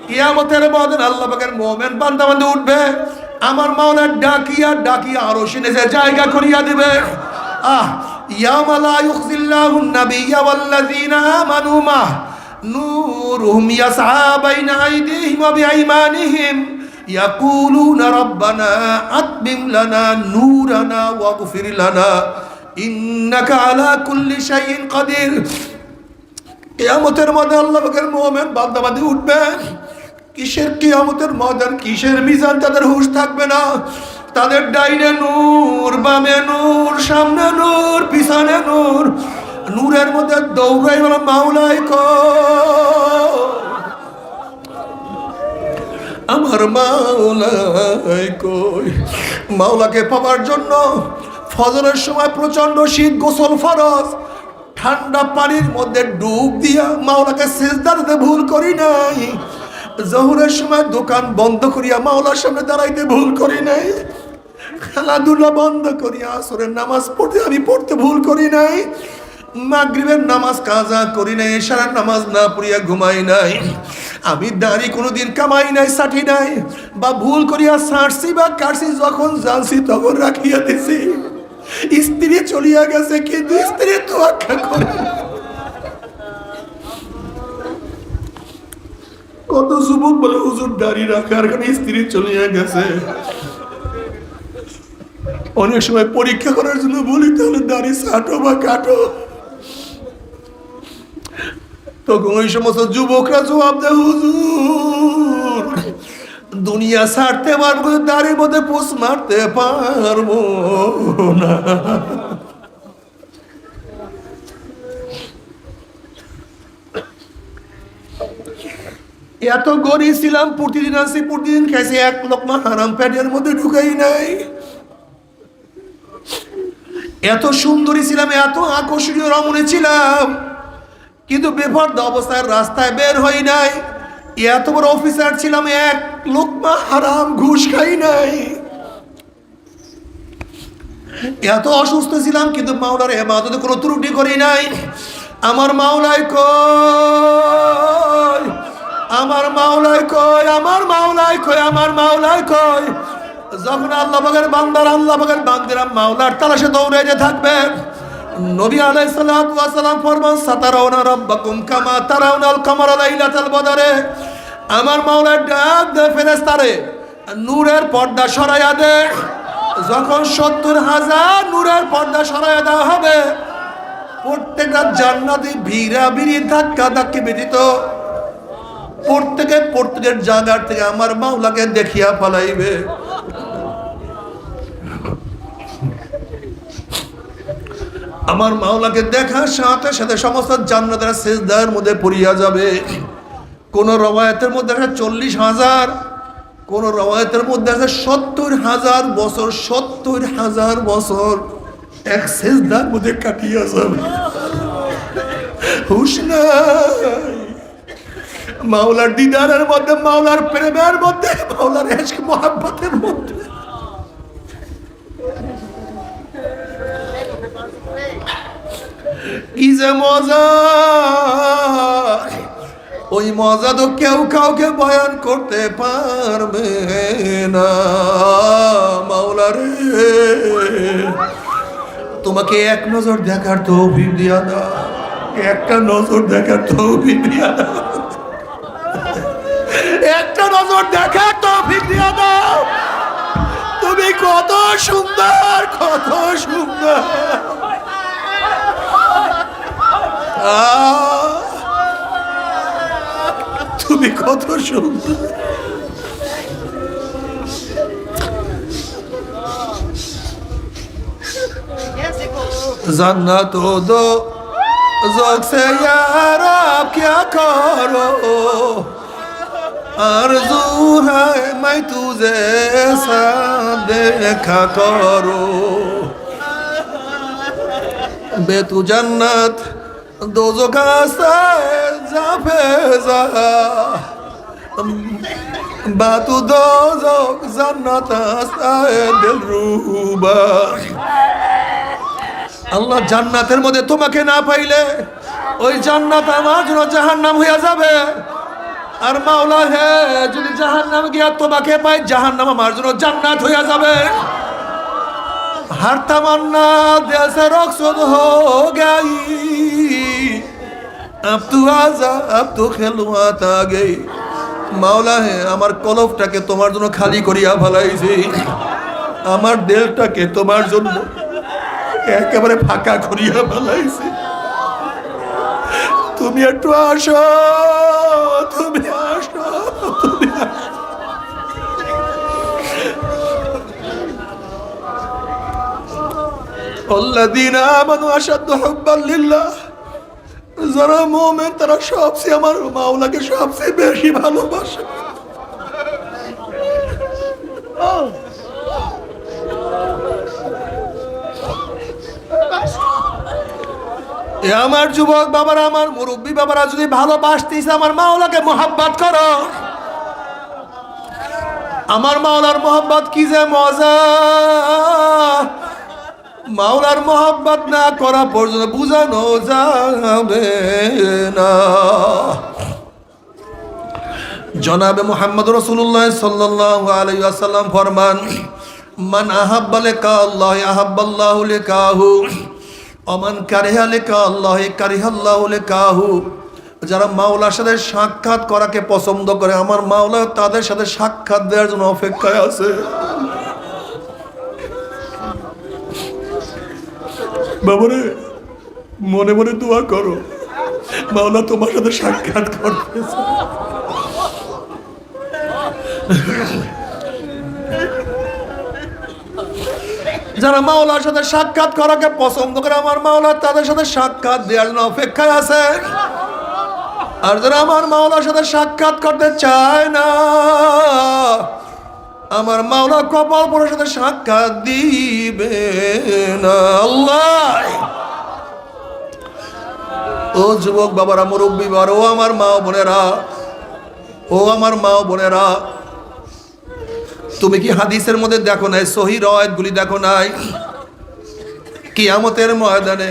কিয়ামতের ময়দানে আল্লাহ পাকের মুমিন বান্দা বান্দি উঠবে, আমার মাওলার ডাকিয়া ডাকিয়া আরশে নিচে জায়গা করিয়া দিবে। ইয়াওমা লা ইউখজিল্লাহুন নাবিয়্যা ওয়াল্লাযীনা আমানু মা নূরুহুম ইয়াসআ বাইনা আইদিহিম ওয়া বিআইমানিহিম ইয়াকুলুনা রাব্বানা আতমিম লানা নূরানা ওয়াগফির লানা ইন্নাকা আলা কুল্লি শাইইন কাদির। কিয়ামতের মধ্যে আল্লাহ পাকের মুমিন বান্দা বান্দি উঠবে। কিসের কিয়ামতের ময়দান, কিসের মিজান, তাদের হুঁশ থাকবে না। তাদের ডাইনে নূর, বামে নূর, সামনে নূর, পিছনে নূর, নূরের মধ্যে দৌড়াই বলা মাওলাই আমার মাওলাই কই। মাওলাকে পাওয়ার জন্য ফজরের সময় প্রচন্ড শীত, গোসল ফরজ, ঠান্ডা পানির মধ্যে ডুব দিয়া মাওলাকে সিজদা দিতে ভুল করি নাই। জোহরের সময় দোকান বন্ধ করিয়া মাওলার সামনে দাঁড়াইতে ভুল করি নাই। খেলাধুলা বন্ধ করিয়া আসরের নামাজ পড়তে ভুল করি নাই। মাগরিবের নামাজ কাজা করি নাই, এশারের নামাজ না পড়িয়া ঘুমাই নাই। আমি দাড়ি কোনোদিন কামাই নাই, সাটি নাই, বা ভুল করিয়া ছাড়ছি বা কাটছি, যখন জানছি তখন রাখিয়া দিছি। স্ত্রী চলিয়া গেছে কিন্তু স্ত্রী তোয়াক্কা করে। কত যুবক বলে হুজুর দাড়ি রাখার কারণে স্ত্রী চলিয়া গেছে। অনেক সময় পরীক্ষা করার জন্য বলি তাহলে দাড়ি ছাটো বা কাটো, তখন ওই সমস্ত যুবকরা জবাব দেয় হুজুর দুনিয়া ছাড়তে পারবো, দাড়ির মধ্যে পোষ মারতে পারবো না। এত গরিব ছিলাম, প্রতিদিন আসি প্রতিদিন খাইছি, এক লোকমা হারাম প্যাটের মধ্যে ঢুকাই নাই। এত সুন্দরী ছিলাম, এত আকর্ষণীয় রমণী ছিলাম, কিন্তু বেপরদা অবস্থায় রাস্তায় বের হই নাই। এত বড় অফিসার ছিলাম, এক লোকমা হারাম ঘুষ খাই নাই। এত অসুস্থ ছিলাম কিন্তু মাওলার ইবাদতে কোনো ত্রুটি করি নাই। আমার মাওলাই কই, আমার মাওলাই কই, আমার মাওলাই কই, আমার মাওলাই কই। যখন আল্লাহ পাকের বান্দার, আল্লাহ পাকের বান্দিরা মাওলার তালাশে দৌড়াইতে থাকবে, নবী আলাইহিস সালাতু ওয়াস সালাম ফরমান সাতারাউনা রাব্বাকুম কামা তারাউনাল কামারা লাইলাতাল বদরে। আমার মাওলা ডাক দে ফেরেশতারে, নূরের পর্দা সরাইয়া দে। যখন 70,000 নূরের পর্দা সরাইয়া দেওয়া হবে, প্রত্যেকটা জান্নাতি ভিড়া ভিড়ি ধাক্কা ধাক্কি ব্যতীত প্রত্যেকের জায়গার থেকে আমার মাওলাকে দেখিয়া ফলাইবে। আমার মাওলাকে দেখার সাথে সাথে সমস্ত জান্নাতের সিজদার মধ্যে পড়িয়া যাবে। কোন রওয়ায়াতের মধ্যে আছে 40,000, কোন রওয়ায়াতের মধ্যে আছে 70,000 বছর, 70,000 বছর এক সিজদার মধ্যে কাটিয়া যাবে। হুশ নাই মাওলার দিদারের মধ্যে, মাওলার প্রেমের মধ্যে, মাওলার ইশক মুহাব্বতের মধ্যে। কি যে মজা! ওই মজা তো কেউ কাউকে বয়ান করতে পারবে না। মাওলা রে, তোমাকে এক নজর দেখার তৌফিক দিয়া দাও, একটা নজর দেখার তৌফিক দিয়া দাও, একটা নজর দেখার তৌফিক দিয়া দাও। তুমি কত সুন্দর, কত সুন্দর। তুমি কত সুন্দর। जन्नत दो ज़ौक़ से यार आप क्या करो, आरज़ू है मैं तुझे साथ देखा करो। बे तू जन्नत दो ज़ौक़ से ज़ाफ़ेज़ा, बातू दो ज़ौक़ जन्नत से दिलरुबा। আল্লাহ জান্নাতের মধ্যে তোমাকে না পাইলে ওই জান্নাত আমার জন্য জাহান্নাম হইয়া যাবে। আর মাওলা হে, যদি জাহান্নাম গিয়া তোমাকে পাই, জাহান্নাম আমার জন্য জান্নাত হইয়া যাবে। हर तमन्ना दिल से रुखसत हो गई, अब तू आजा, अब तू खिलवत आ गई। মাওলা হে, আমার কলবটাকে তোমার জন্য খালি করিয়া ফেলাইছি, আমার দিলটাকে তোমার জন্য একেবারে ফাঁকা করিয়া ফেলাইছি। তুমি একটু আসো, তুমি আসো, তুমি আসো। আল্লাযীনা আমানু আশাদ্দু হুব্বান লিল্লাহ, যারা মুমিন তারা সবচেয়ে আমার মাওলাকে সবচেয়ে বেশি ভালোবাসে। এ আমার যুবক বাবারা, আমার মুরব্বী বাবারা, যদি ভালোবাসতিস আমার মাওলাকে মোহাব্বত করো। আমার মাওলার মোহাব্বত কি যে মজা, মাওলার মোহাব্বত না করা পর্যন্ত বুঝানো যাবে না। জনাবে মুহাম্মদ রাসূলুল্লাহ সাল্লাল্লাহু আলাইহি ওয়াসাল্লাম ফরমান, মান আহাব্বা লিকা আল্লাহ আহাব্বাল্লাহু লিকাহু ওয়া মান কারিহা লিকা আল্লাহ কারিহাল্লাহু লিকাহু। যারা মাওলার সাথে সাক্ষাৎ করাকে পছন্দ করে, আমার মাওলা তাদের সাথে সাক্ষাৎ দেওয়ার জন্য অপেক্ষায় আছে। বাবারে, মনে মনে দোয়া করো, মাওলা তোমার সাথে সাক্ষাৎ করতেছে। যারা মাওলার সাথে সাক্ষাৎ করাকে পছন্দ করে, আমার মাওলা তাদের সাথে সাক্ষাৎ দেওয়ার জন্য অপেক্ষায় আছে। আর যারা আমার মাওলার সাথে সাক্ষাৎ করতে চায় না, আমার মাওলা কপাল পরের সাথে সাক্ষাৎ দিবে না। আল্লাহ, ও যুবক বাবারা, মুরব্বী বাবারা, ও আমার মা বোনেরা, ও আমার মা বোনেরা, তুমি কি হাদিসের মধ্যে দেখো নাই, সহিহ রওয়ায়াতগুলি দেখো নাই, কিয়ামতের ময়দানে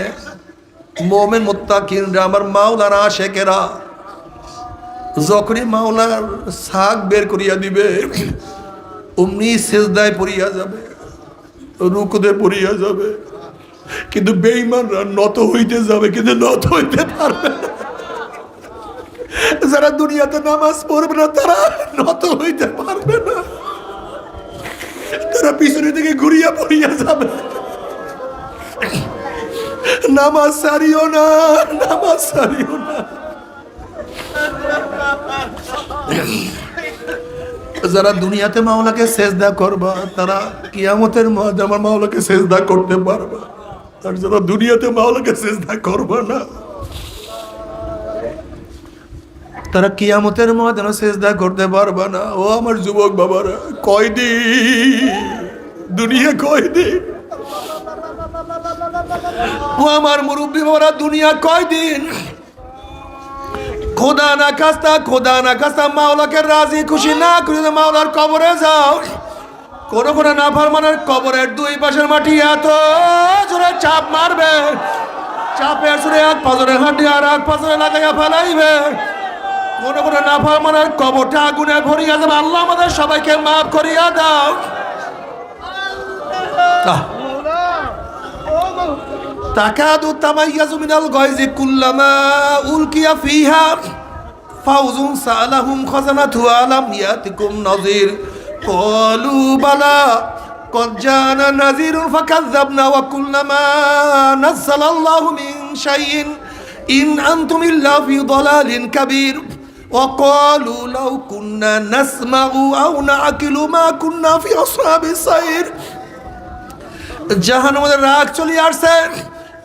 মুমিন মুত্তাকিনরা, আমার মাওলার আশিকেরা, যখনই মাওলার ছাগ বের করিয়া দিবে, অমনি সিজদায় পড়িয়া যাবে, রুকুতে পড়িয়া যাবে, কিন্তু বেঈমানরা নত হইতে যাবে, কিন্তু নত হইতে পারবে না। যারা দুনিয়াতে নামাজ পড়বে না, তারা নত হইতে পারবে না, তারা পিছনে থেকে ঘুরিয়া পড়িয়া যাবে। নামাজ সারিও না, নামাজ সারিও না। যারা দুনিয়াতে মাওলাকে সেজদা করবা, তারা কিয়ামতের ময়দানে আমার মাওলাকে সেজদা করতে পারবা। আর যারা দুনিয়াতে মাওলাকে সেজদা করবা না, তারা কিয়ামতের ময়দানে সেজদা করতে পারবা না। ও আমার যুবক বাবারা, কয়দিন দুনিয়া, কয়দিন? ও আমার মুরব্বী বাবারা, দুনিয়া কয়দিন? খোদা না খাস্তা মাওলাকে রাজি খুশি না করে মাওলার কবরে যাও। কোন নাফরমানের কবরের দুই পাশের মাটি এত জোরে চাপ মারবে, চাপের জোরে এক পাজরে হাঁটি আর এক পাজরে লাগাইয়া ফেলাইবে। কোন নাফরমানের কবরটা আগুনে ভরিয়া যাবে। আল্লাহ আমাদের সবাইকে মাফ করিয়া দাও। তাকাদু তামাইয়াজু মিনাল গায়জি কুল্লামা উলকিয়া ফিহা ফাউজুন সালাহুম খাজানাতু আলাম ইয়াতিকুম নাযির ক্বালু বালা ক্বাদ জানা নাযিরুন ফাকাযাবনা ওয়া কুল্লামা নাযালাল্লাহু মিন শাইইন ইন আনতুম ইল্লা ফি দালালিন কাবীর ওয়া ক্বালু লাউ কুন্না নাসমাউ আও নাআকিলু মা কুন্না ফি আসহাবিস সাইর। জাহান্নামের রাগ চলে আসছে,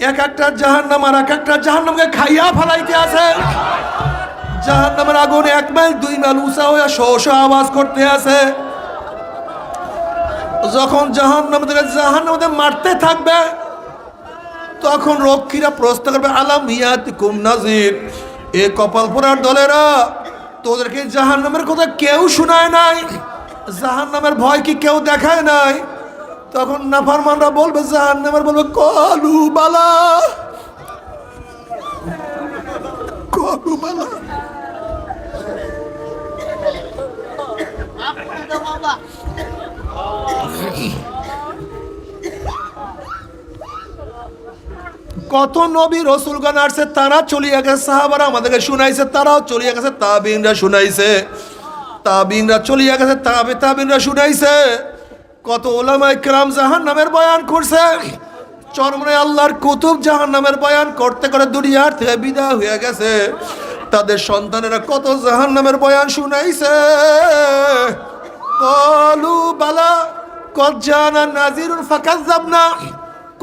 এক একটা জাহান্নাম আর এক একটা জাহান্নামকে খাইয়া ফেলাইতে আছে। জাহান্নামের আগুন 1 মাইল 2 মাইল উঁচা হয়ে শো শো আওয়াজ করতে আছে। যখন জাহান্নামে মারতে থাকবে, তখন রক্ষীরা প্রশ্ন করবে, আলাম ইয়াতিকুম নাযির, এ কপাল পোড়ার দলেরা, তোদেরকে জাহান্নামের কথা কেউ শোনায় নাই? জাহান্নামের ভয় কি কেউ দেখায় নাই? তখন নাফরমানরা বলবে, জাহান্নামের বলবে, ক্বালু বালা ক্বালু বালা। কত নবী রাসূলগণ আসছে, তারা চলিয়া গেছে, সাহাবারা আমাদেরকে শুনাইছে, তারাও চলিয়া গেছে, তাবিঈনরা শুনাইছে, তাবিঈনরা চলিয়া গেছে, তাবিঈনরা শুনাইছে। কত উলামায়ে কেরাম জাহান্নামের বয়ান করছে। চরমনে আল্লাহর কুতুব জাহান্নামের বয়ান করতে করে দুনিয়ার থেকে বিদায় হয়ে গেছে। তাদের সন্তানেরা কত জাহান্নামের বয়ান শুনাইছে। ক্বালু বালা ক্বাদ জানা নাযিরুন ফাকাযাবনা,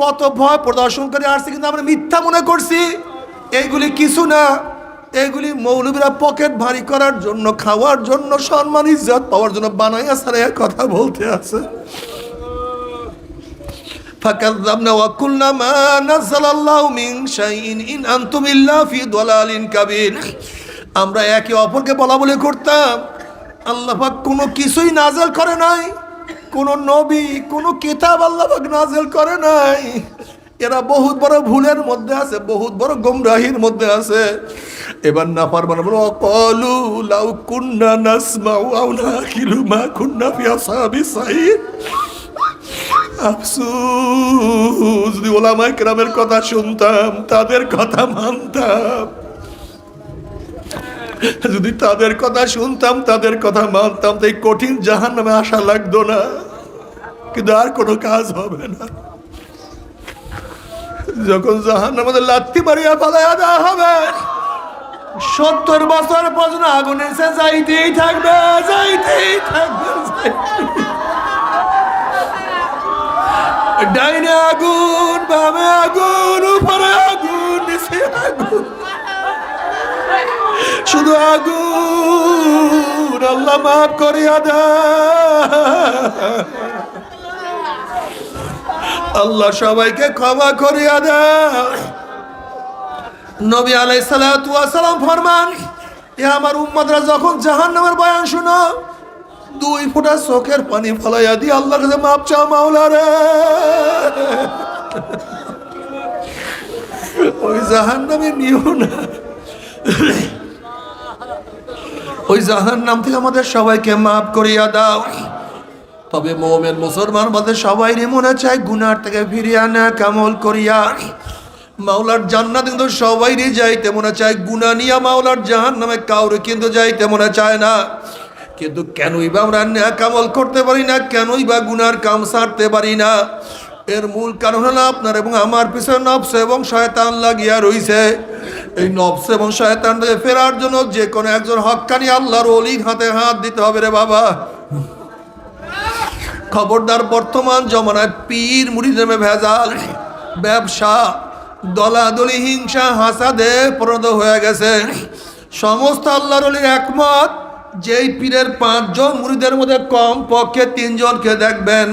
কত ভয় প্রদর্শন করে আসছে, কিন্তু আমরা মিথ্যা মনে করছি। এইগুলি কিছু না, এইগুলি মৌলবীরা পকেট ভারী করার জন্য, খাওয়ার জন্য, সম্মান ইজ্জত পাওয়ার জন্য বানাইয়া সারাইয়া কথা বলতে আছে। ফাকাযযাবনা ওয়া কুলনা মা নাযালাল্লাহু মিন শাইইন ইন আনতুম ইল্লা ফি দালালিন কাবীর। আমরা একে অপরকে বলা বলি করতাম, আল্লাহ পাক কোনো কিছুই নাযিল করে নাই, কোনো নবী কোনো কিতাব আল্লাহ পাক নাযিল করে নাই। এরা বহুত বড় ভুলের মধ্যে আছে, বহুত বড় গোমরাহির মধ্যে আছে। এবার নাফরমান বলো ক্বালু লাউ কুন্না নাসমাউ আও নাকিলু মা কুন্না ফি আসহাবিস সাইর। আফসোস, যদি ওলামায়ে কেরামের কথা শুনতাম, তাদের কথা মানতাম, যদি তাদের কথা শুনতাম, তাদের কথা মানতাম, তো এই কঠিন জাহান্নামে আসা লাগতো না। কিন্তু আর কোনো কাজ হবে না। যখন জাহান্নামে লাথি মারিয়া পালাইয়া দেওয়া হবে, 70 বছর পর্যন্ত আগুনে সে যাইতেই থাকবে, যাইতেই থাকবে। ডাইনে আগুন, বামে আগুন, উপরে আগুন, নিচে আগুন, শুধু আগুন। আল্লাহ মাফ করিয়া দেয়, আল্লাহ সবাইকে ক্ষমা করিয়া দেয়। নবী আলাইহিস সালাতু ওয়াস সালাম ফরমান, এ আমার উম্মতরা যখন জাহান্নামের বয়ান শুনো, 2 ফোঁটা চোখের পানি ফলাইয়া দিয়ে আল্লাহর কাছে মাপ চাও, মাওলা রে ওই জাহান্নামে নিও না, ওই জাহান্নাম থেকে আমাদের সবাইকে মাফ করিয়া দাও। তবে মুমিন মুসলমান বলতে সবাই মনে চায় গুনার থেকে ফিরিয়া না কামল করিয়া মাওলার জান্নাত, কিন্তু সবাই যাইতে মনে চায় গুনাহ নিয়া মাওলার জাহান্নামে, কাউরে কিন্তু যাইতে মনে চায় না। কিন্তু কেনই বা আমরা নেক আমল করতে পারি না, কেনই বা গুনার কাম ছাড়তে পারি না? এর মূল কারণ হলো আপনার এবং আমার পিছনে নফস এবং শয়তান লাগিয়া রইছে। এই নফস এবং শয়তান থেকে ফেরার জন্য যে কোনো একজন হক্কানি আল্লাহর ওলির হাতে হাত দিতে হবে রে বাবা। খবরদার, বর্তমান জমানায় পীর মুরিদ নামে ভেজাল, ব্যবসা, দলাদলি, হিংসা, হাসাদে পরিণত হয়ে গেছে। সমস্ত আল্লাহর ওলির একমত, যেই পীরের 5 জন মুরিদের মধ্যে কম পক্ষে 3 জনকে দেখবেন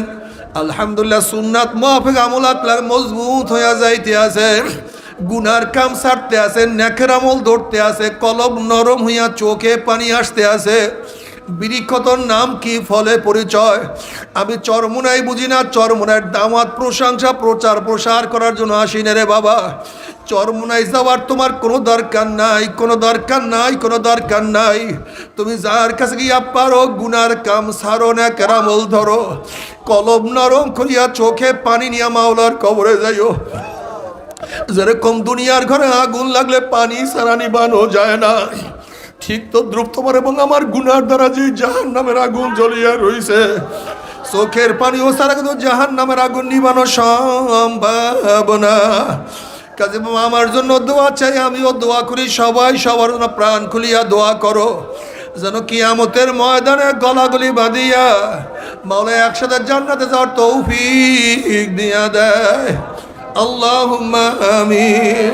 আলহামদুলিল্লাহ সুন্নাত মুআফিক আমল আকলাক মজবুত হয়ে যাইতে আছে, গুনার কাম ছাড়তে আছে, নেকের আমল ধরতে আছে, কলব নরম হইয়া চোখে পানি আসতে আছে। বিরিক্ষতর নাম কি, ফলে পরিচয়। আমি চরমুনাই বুঝি না, চরমুনার দাওয়াত প্রশংসা প্রচার প্রসার করার জন্য আসি না রে বাবা। চরমুনাই যাওয়ার তোমার কোনো দরকার নাই, কোনো দরকার নাই, কোনো দরকার নাই। তুমি যার কাছে গিয়া পারো গুনার কাম ছাড়ো, না কেরামল ধরো, কলব নরম করিয়া চোখে পানি নিয়া মাওলার কবরে যাইও। যেরকম দুনিয়ার ঘরে আগুন লাগলে পানি ছাড়া নিবানো যায় না, ঠিক তো দ্রুপ তোমার এবং আমার গুনার দ্বারা যে জাহান্নামের আগুন জ্বলিয়া রইছে, চোখের পানি ও ছাড়া কিন্তু জাহান্নামের আগুন নিবানো সম্ভব না। কাজে আমার জন্য দোয়া চাই, আমিও দোয়া করি, সবাই সবার জন্য প্রাণ খুলিয়া দোয়া করো, যেন কিয়ামতের ময়দানে গলাগলি বাঁধিয়া মাওলা একসাথে জান্নাতে যাওয়ার তৌফিক দিয়া দেয়। আল্লাহুম্মা আমিন।